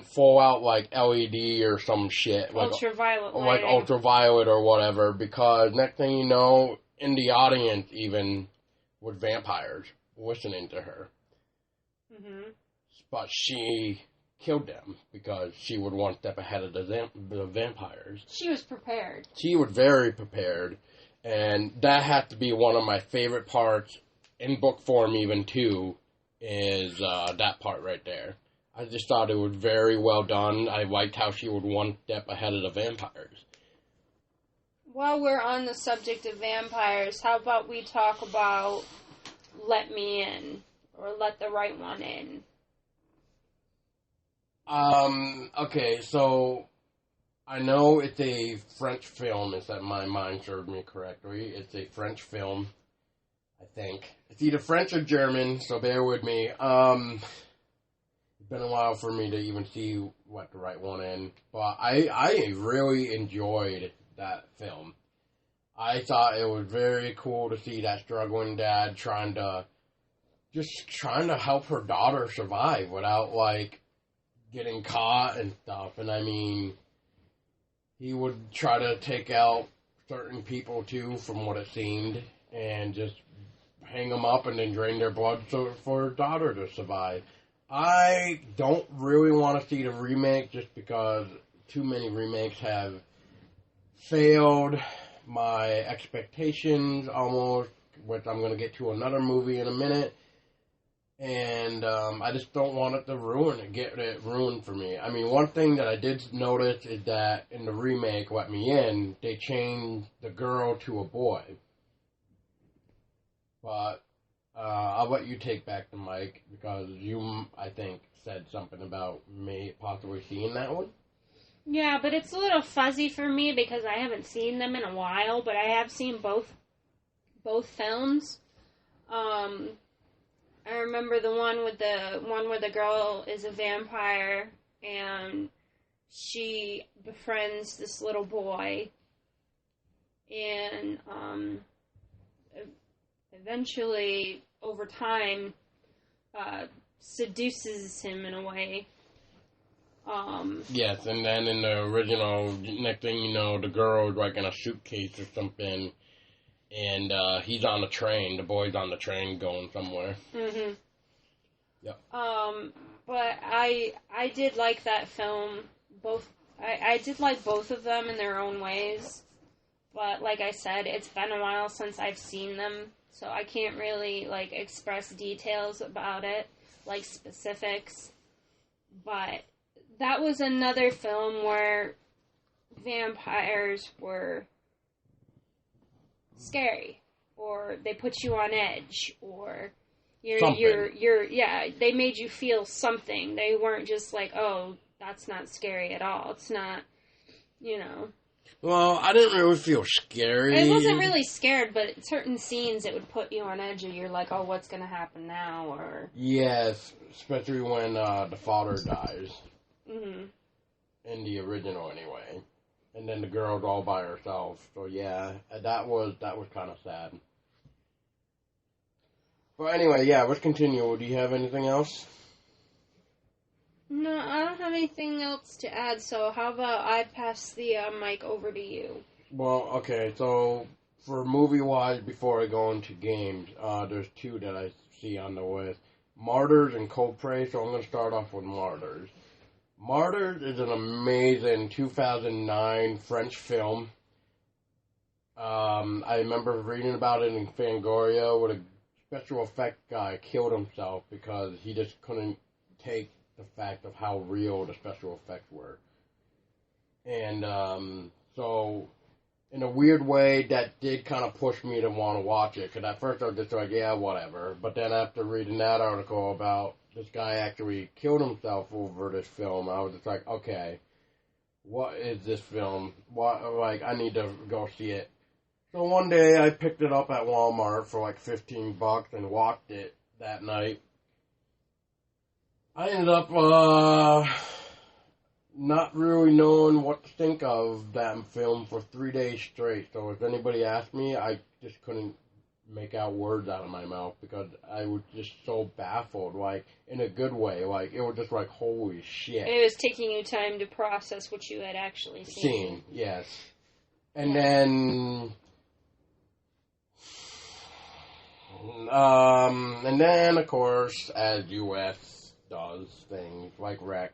full out, like, LED or some shit. Like, ultraviolet lighting. Like, ultraviolet or whatever, because next thing you know, in the audience, even, with vampires listening to her. Mm-hmm. But she killed them because she was one step ahead of the vampires. She was prepared. She was very prepared, and that had to be one of my favorite parts, in book form even too, is that part right there. I just thought it was very well done. I liked how she was one step ahead of the vampires. While we're on the subject of vampires, how about we talk about Let Me In, or Let the Right One In? Okay, so I know it's a French film, if that my mind served me correctly. It's a French film, I think. It's either French or German, so bear with me. been a while for me to even see what the right one in. But I really enjoyed that film. I thought it was very cool to see that struggling dad trying to help her daughter survive without, like, getting caught and stuff. And I mean, he would try to take out certain people too, from what it seemed, and just hang them up and then drain their blood for her daughter to survive. I don't really want to see the remake just because too many remakes have failed my expectations almost, which I'm going to get to another movie in a minute. And I just don't want it to get it ruined for me. I mean, one thing that I did notice is that in the remake, Let Me In, they changed the girl to a boy. But I'll let you take back the mic, because you, I think, said something about me possibly seeing that one. Yeah, but it's a little fuzzy for me because I haven't seen them in a while, but I have seen both films. I remember the one where the girl is a vampire and she befriends this little boy, and eventually, over time, seduces him in a way. Yes, and then in the original, next thing you know, the girl is like in a suitcase or something, and he's on the train. The boy's on the train going somewhere. Mm-hmm. Yep. But I did like that film. I did like both of them in their own ways. But like I said, it's been a while since I've seen them, so I can't really, like, express details about it, like specifics. But that was another film where vampires were scary, or they put you on edge, or they made you feel something. They weren't just like, oh, that's not scary at all. It's not, you know. Well, I didn't really feel scary. I wasn't really scared, but certain scenes, it would put you on edge, or you're like, oh, what's going to happen now? Or yes, especially when the father dies. Mm-hmm. In the original, anyway. And then the girl's all by herself. So, yeah, that was kind of sad. But anyway, yeah, let's continue. Do you have anything else? No, I don't have anything else to add, so how about I pass the mic over to you? Well, okay, so for movie-wise, before I go into games, there's two that I see on the list. Martyrs and Cold Prey, so I'm going to start off with Martyrs. Martyrs is an amazing 2009 French film. I remember reading about it in Fangoria, where the special effect guy killed himself because he just couldn't take the fact of how real the special effects were. And so, in a weird way, that did kind of push me to want to watch it, because at first I was just like, yeah, whatever. But then after reading that article about this guy actually killed himself over this film, I was just like, okay, what is this film? I need to go see it. So one day I picked it up at Walmart for like $15 and watched it that night. I ended up not really knowing what to think of that film for 3 days straight. So if anybody asked me, I just couldn't make out words out of my mouth because I was just so baffled, like, in a good way. Like, it was just like, holy shit. It was taking you time to process what you had actually seen. Yes. And then... and then, of course, as U.S. does things like Wreck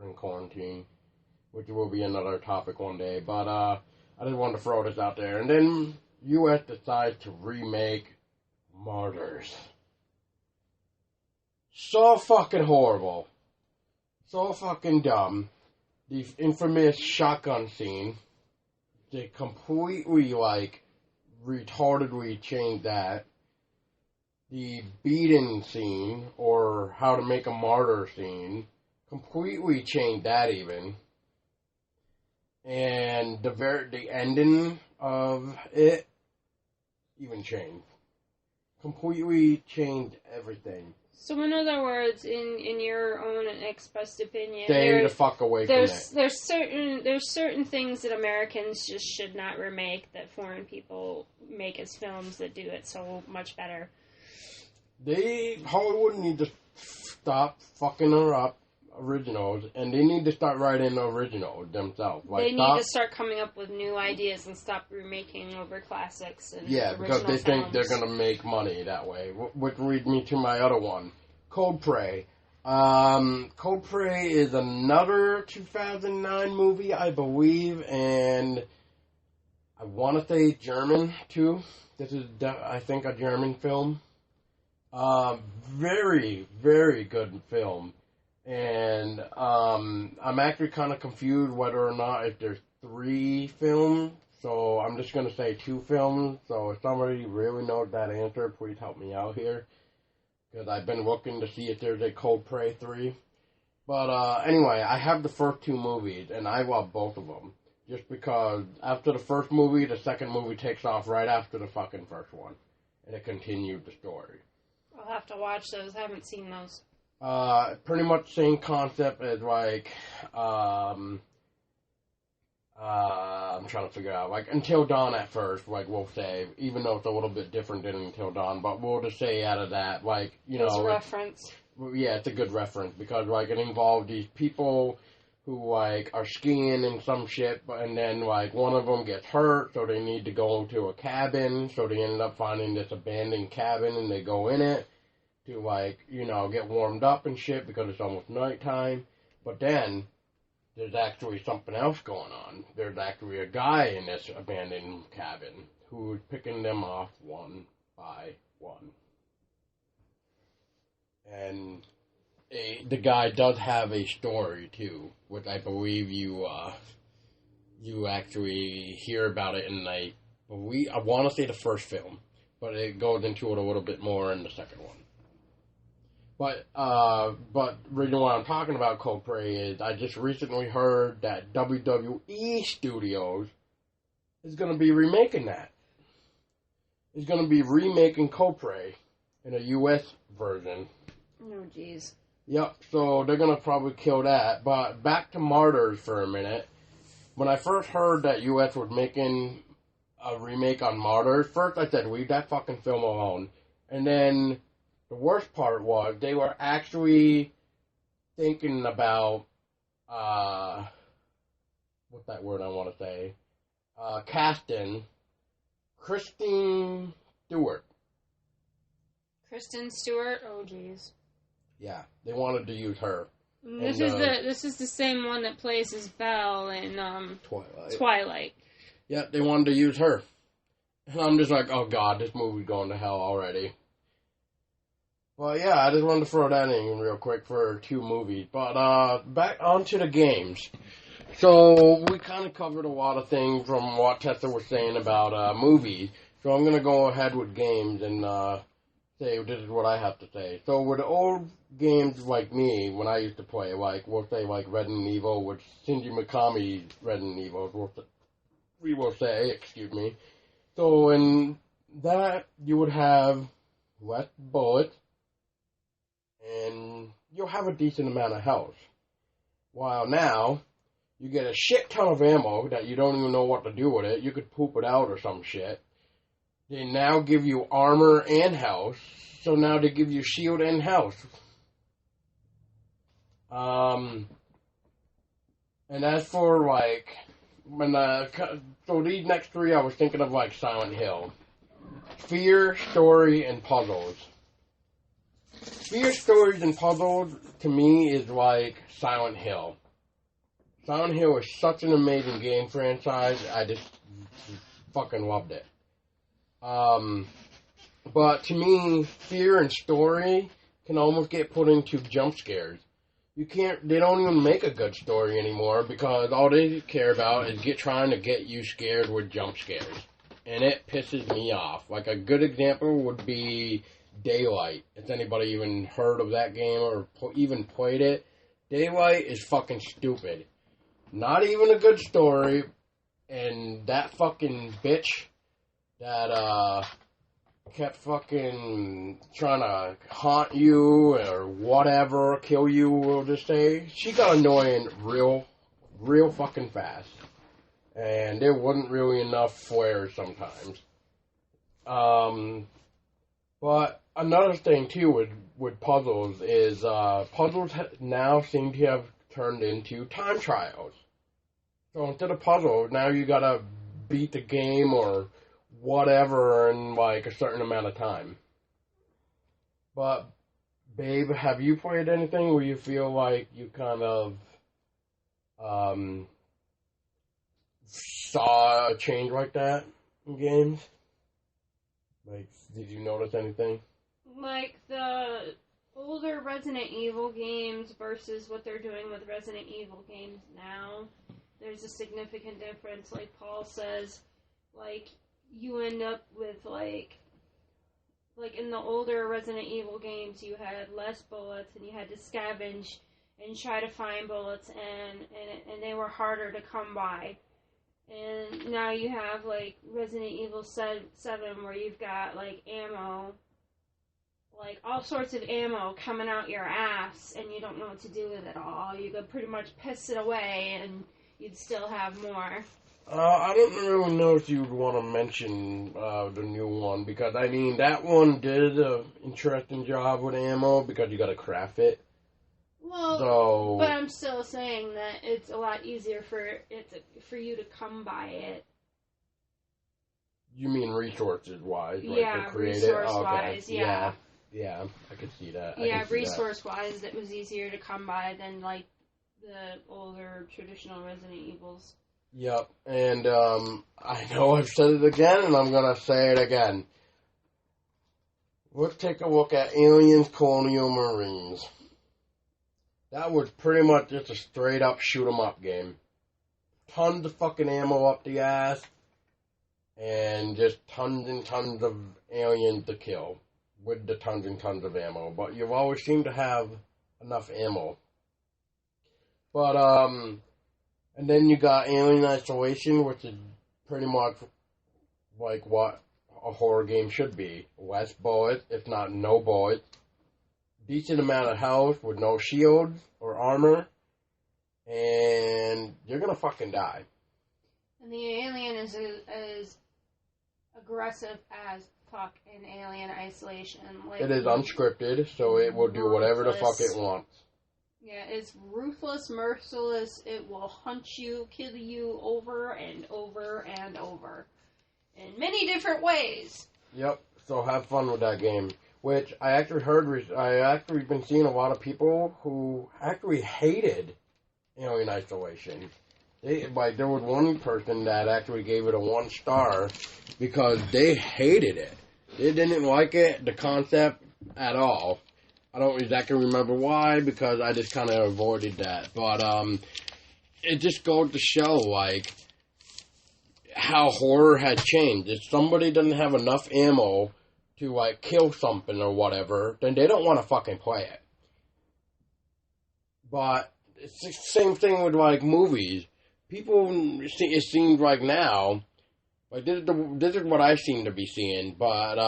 in quarantine, which will be another topic one day, but I just wanted to throw this out there. And then U.S. decides to remake Martyrs. So fucking horrible. So fucking dumb. The infamous shotgun scene, they completely, like, retardedly changed that. The beating scene, or how to make a martyr scene, completely changed that even. And the ending of it even changed. Completely changed everything. So in other words, in your own expressed opinion, stay the fuck away from it. There's certain things that Americans just should not remake that foreign people make as films that do it so much better. Hollywood need to stop fucking her up originals, and they need to start writing originals themselves. Like, they need to start coming up with new ideas and stop remaking over classics and because they think they're gonna make money that way. Which leads me to my other one, Cold Prey. Cold Prey is another 2009 movie, I believe, and I want to say German too. This is, I think, a German film. Very, very good film. And I'm actually kind of confused whether or not if there's 3 films. So I'm just going to say 2 films. So if somebody really knows that answer, please help me out here. Because I've been looking to see if there's a Cold Prey 3. But anyway, I have the first 2 movies, and I love both of them. Just because after the first movie, the second movie takes off right after the fucking first one. And it continued the story. I'll have to watch those. I haven't seen those. Pretty much same concept as, like, I'm trying to figure out, like, Until Dawn at first, like, we'll say, even though it's a little bit different than Until Dawn, but we'll just say out of that, like, you know. It's a reference. Yeah, it's a good reference, because, like, it involved these people who, like, are skiing and some shit, and then, like, one of them gets hurt, so they need to go to a cabin, so they ended up finding this abandoned cabin, and they go in it to, like, you know, get warmed up and shit because it's almost nighttime. But then there's actually something else going on. There's actually a guy in this abandoned cabin who's picking them off one by one. And the guy does have a story too, which I believe you actually hear about it in, like, I want to say the first film, but it goes into it a little bit more in the second one. But the reason why I'm talking about Cold Prey is I just recently heard that WWE Studios is going to be remaking that. It's going to be remaking Cold Prey in a U.S. version. Oh, jeez. Yep, so they're going to probably kill that. But back to Martyrs for a minute. When I first heard that U.S. was making a remake on Martyrs, first I said, leave that fucking film alone. And then the worst part was they were actually thinking about, what's that word I want to say? Casting Kristen Stewart. Kristen Stewart? Oh, jeez. Yeah, they wanted to use her. This is the same one that plays as Belle in Twilight. Yeah, they wanted to use her. And I'm just like, oh god, this movie's going to hell already. Well, yeah, I just wanted to throw that in real quick for 2 movies. But back onto the games. So we kind of covered a lot of things from what Tessa was saying about movies. So I'm going to go ahead with games and say this is what I have to say. So with old games like me, when I used to play, like, we'll say like Resident Evil, with Shinji Mikami's Resident Evil, we will say, excuse me. So in that, you would have less bullets, and you'll have a decent amount of health. While now, you get a shit ton of ammo that you don't even know what to do with it. You could poop it out or some shit. They now give you armor and health, so now they give you shield and health. And as for, like, so these next 3 I was thinking of, like, Silent Hill. Fear, story, and puzzles. Fear, stories, and puzzles, to me, is like Silent Hill. Silent Hill is such an amazing game franchise, I just fucking loved it. But to me, fear and story can almost get put into jump scares. They don't even make a good story anymore because all they care about is trying to get you scared with jump scares. And it pisses me off. Like, a good example would be Daylight. Has anybody even heard of that game or even played it? Daylight is fucking stupid. Not even a good story. And that fucking bitch that kept fucking trying to haunt you or whatever, kill you, we'll just say, she got annoying real fucking fast. And there wasn't really enough flares sometimes. But another thing too with puzzles is puzzles now seem to have turned into time trials. So instead of puzzles, now you gotta beat the game or whatever in like a certain amount of time. But babe, have you played anything where you feel like you kind of saw a change like that in games? Like, did you notice anything? Like the older Resident Evil games versus what they're doing with Resident Evil games now, there's a significant difference. Like Paul says, like, you end up with, like in the older Resident Evil games, you had less bullets, and you had to scavenge and try to find bullets, and they were harder to come by. And now you have, like, Resident Evil 7, where you've got, like, ammo, like, all sorts of ammo coming out your ass, and you don't know what to do with it all. You could pretty much piss it away, and you'd still have more. I don't really know if you'd want to mention the new one, because, I mean, that one did an interesting job with ammo, because you gotta craft it. Well, but I'm still saying that it's a lot easier for you to come by it. You mean resources-wise, like yeah, to create resource-wise, it? Okay. Yeah. Yeah, I could see that. Resource-wise, it was easier to come by than, like, the older traditional Resident Evils. Yep, and I know I've said it again, and I'm going to say it again. Let's take a look at Aliens Colonial Marines. That was pretty much just a straight-up shoot-'em-up game. Tons of fucking ammo up the ass, and just tons and tons of aliens to kill with the tons and tons of ammo. But you've always seemed to have enough ammo. But, and then you got Alien Isolation, which is pretty much like what a horror game should be. Less bullets, if not no bullets. Decent amount of health with no shields or armor, and you're gonna fucking die. And the alien is as aggressive as fuck in Alien Isolation. Like, it is unscripted, so it will do whatever the fuck it wants. Yeah, it's ruthless, merciless. It will hunt you, kill you over and over and over in many different ways. Yep. So have fun with that game. Which I actually been seeing a lot of people who actually hated Alien Isolation. There was one person that actually gave it a 1 star because they hated it. They didn't like it, the concept, at all. I don't exactly remember why, because I just kind of avoided that. But it just goes to show, like, how horror had changed. If somebody doesn't have enough ammo to, like, kill something or whatever, then they don't want to fucking play it. But it's the same thing with, like, movies. People, it seems like now, like, this is what I seem to be seeing, but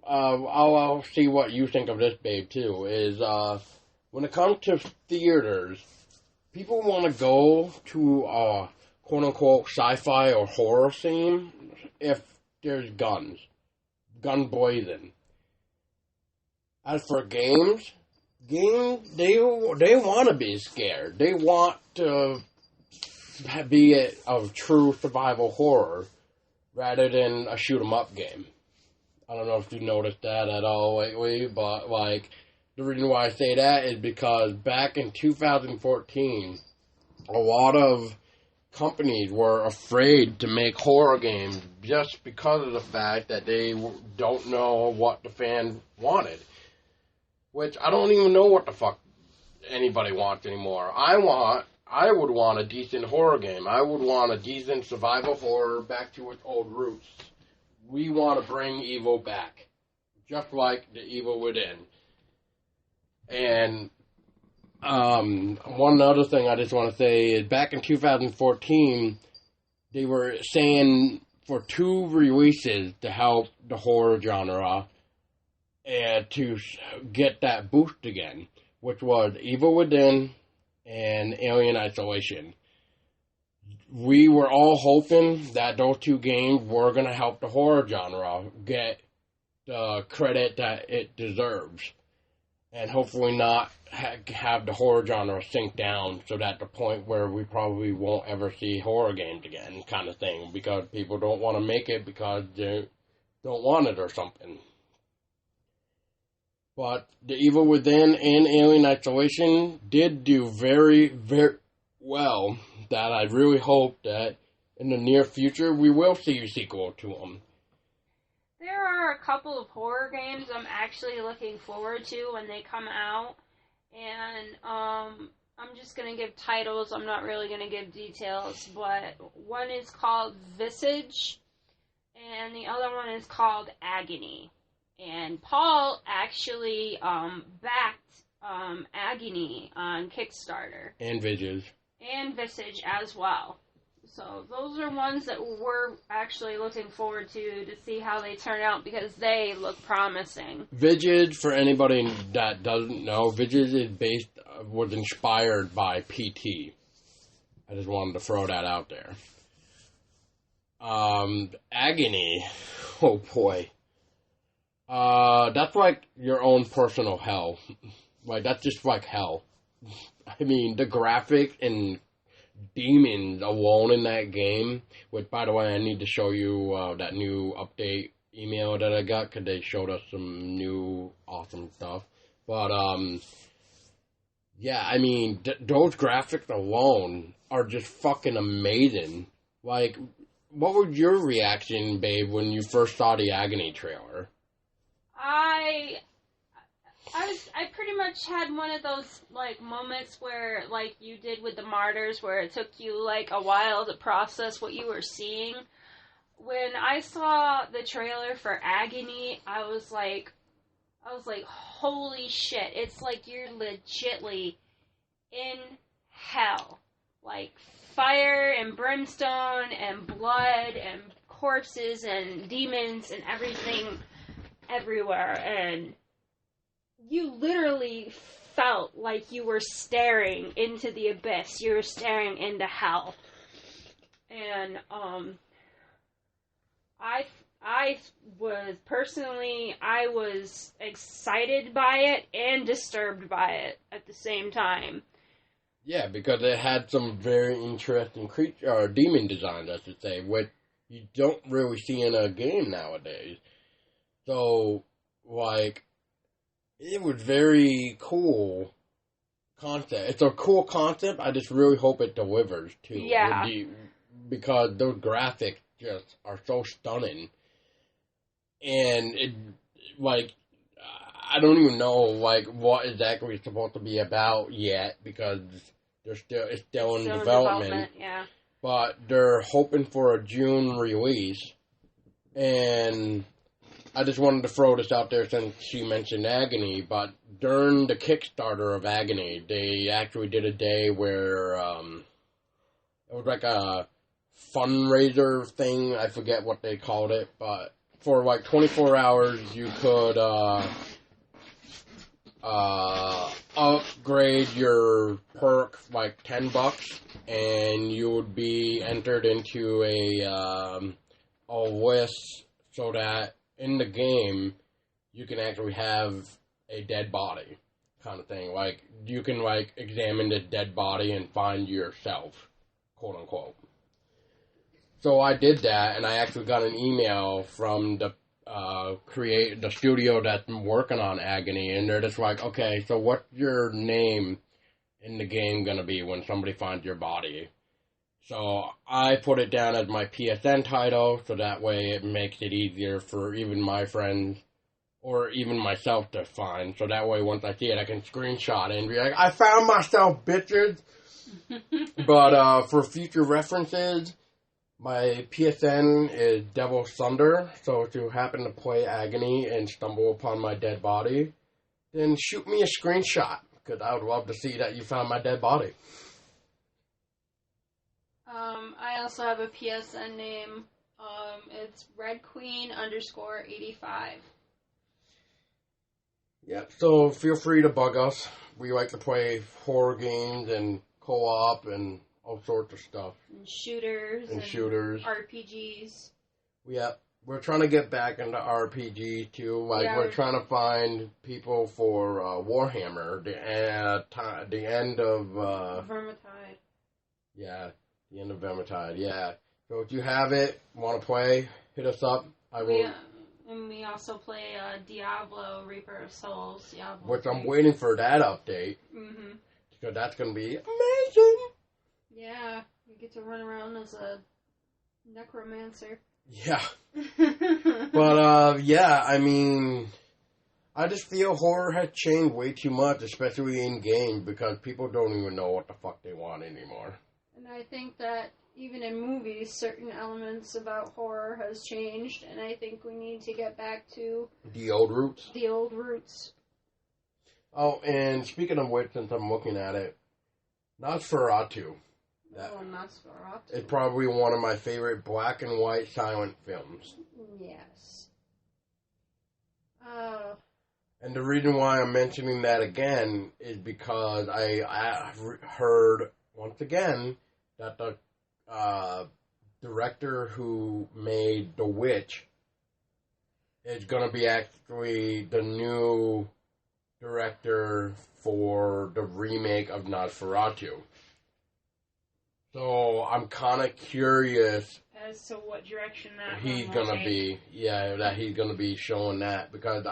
I'll see what you think of this, babe, too, is when it comes to theaters, people want to go to a quote-unquote sci-fi or horror scene if there's guns. Gun blazing. As for games, they want to be scared. They want to be a true survival horror rather than a shoot 'em up game. I don't know if you noticed that at all lately, but like the reason why I say that is because back in 2014, a lot of companies were afraid to make horror games just because of the fact that they don't know what the fans wanted. Which I don't even know what the fuck anybody wants anymore. I would want a decent horror game. I would want a decent survival horror back to its old roots. We want to bring evil back. Just like the evil within. And one other thing I just want to say is back in 2014, they were saying for 2 releases to help the horror genre and to get that boost again, which was Evil Within and Alien Isolation. We were all hoping that those 2 games were going to help the horror genre get the credit that it deserves, and hopefully not have the horror genre sink down so that the point where we probably won't ever see horror games again, kind of thing, because people don't want to make it because they don't want it or something. But the Evil Within and Alien Isolation did do very, very well, that I really hope that in the near future we will see a sequel to them. There are a couple of horror games I'm actually looking forward to when they come out, and I'm just going to give titles, I'm not really going to give details, but one is called Visage, and the other one is called Agony. And Paul actually backed Agony on Kickstarter. And Visage. And Visage as well. So those are ones that we're actually looking forward to see how they turn out, because they look promising. Visage, for anybody that doesn't know, Visage was inspired by PT. I just wanted to throw that out there. Agony, oh boy. That's like your own personal hell. Like, that's just like hell. I mean, the graphic and demons alone in that game, which, by the way, I need to show you that new update email that I got, because they showed us some new awesome stuff. But, yeah, I mean, those graphics alone are just fucking amazing. Like, what was your reaction, babe, when you first saw the Agony trailer? I pretty much had one of those, like, moments where, like, you did with the Martyrs, where it took you, like, a while to process what you were seeing. When I saw the trailer for Agony, I was like, holy shit, it's like you're legitly in hell. Like, fire and brimstone and blood and corpses and demons and everything everywhere, and you literally felt like you were staring into the abyss. You were staring into hell. And I was excited by it and disturbed by it at the same time. Yeah, because it had some very interesting creature or demon designs, I should say, which you don't really see in a game nowadays. So, like, it was very cool concept. It's a cool concept. I just really hope it delivers, too. Yeah. Because those graphics just are so stunning. And it, like, I don't even know, like, what exactly it's supposed to be about yet, because it's still in development. Yeah. But they're hoping for a June release. And I just wanted to throw this out there since she mentioned Agony, but during the Kickstarter of Agony, they actually did a day where it was like a fundraiser thing. I forget what they called it, but for like 24 hours, you could upgrade your perk like $10, and you would be entered into a list so that in the game, you can actually have a dead body, kind of thing. Like, you can, like, examine the dead body and find yourself, quote unquote. So I did that, and I actually got an email from the studio that's working on Agony, and they're just like, okay, so what's your name in the game gonna be when somebody finds your body? So I put it down as my PSN title, so that way it makes it easier for even my friends or even myself to find. So that way, once I see it, I can screenshot it and be like, I found myself, bitches! But for future references, my PSN is Devil's Thunder, so if you happen to play Agony and stumble upon my dead body, then shoot me a screenshot, because I would love to see that you found my dead body. I also have a PSN name, It's RedQueen_85. Yeah, so feel free to bug us. We like to play horror games and co-op and all sorts of stuff. And shooters. And RPGs. Yeah, we're trying to get back into RPG too. We're trying to find people for Warhammer. The end of Vermintide. Yeah, the end of Vermintide. Yeah. So if you have it, want to play, hit us up. I will. And we also play Diablo, Reaper of Souls. Which I'm waiting for that update. Mm-hmm. Because that's going to be amazing. Yeah, you get to run around as a necromancer. Yeah. But, yeah, I mean, I just feel horror has changed way too much, especially in games, because people don't even know what the fuck they want anymore. And I think that even in movies, certain elements about horror has changed, and I think we need to get back to the old roots. The old roots. Oh, and speaking of which, since I'm looking at it, Nosferatu. Nosferatu. It's probably one of my favorite black and white silent films. Yes. And the reason why I'm mentioning that again is because I heard, once again, that the director who made The Witch is going to be actually the new director for the remake of Nosferatu. So I'm kind of curious as to what direction that he's going to be. Yeah, that he's going to be showing that, because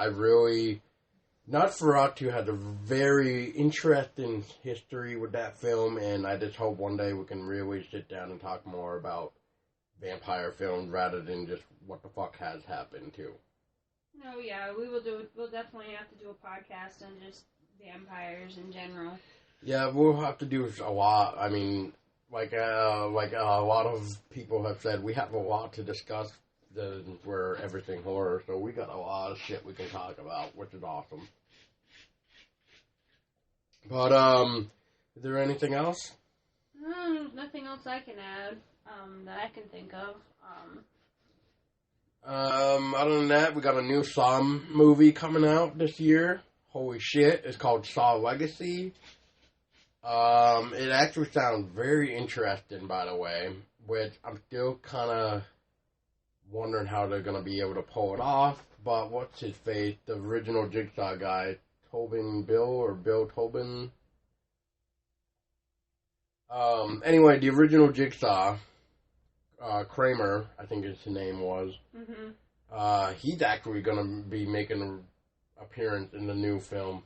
Nosferatu has a very interesting history with that film, and I just hope one day we can really sit down and talk more about vampire films rather than just what the fuck has happened too. No, yeah, we'll definitely have to do a podcast on just vampires in general. Yeah, we'll have to do a lot. I mean, like a lot of people have said, we have a lot to discuss. We're everything horror, so we got a lot of shit we can talk about, which is awesome. But, is there anything else? Nothing else I can add, that I can think of. Other than that, we got a new Saw movie coming out this year. Holy shit, it's called Saw Legacy. It actually sounds very interesting, by the way, which I'm still kind of wondering how they're going to be able to pull it off. But what's his face? The original Jigsaw guy, Bill Tobin. Anyway, the original Jigsaw, Kramer, I think his name was. Mm-hmm. He's actually going to be making an appearance in the new film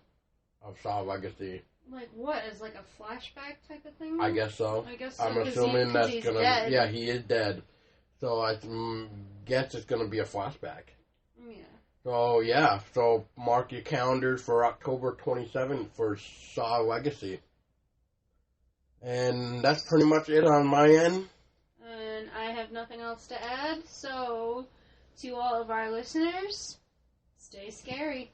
of Saw Legacy. Like what? As like a flashback type of thing? I guess so. I'm assuming that's going to... Yeah, he is dead. So I guess it's going to be a flashback. Yeah. So mark your calendars for October 27th for Saw Legacy. And that's pretty much it on my end. And I have nothing else to add. So, to all of our listeners, stay scary.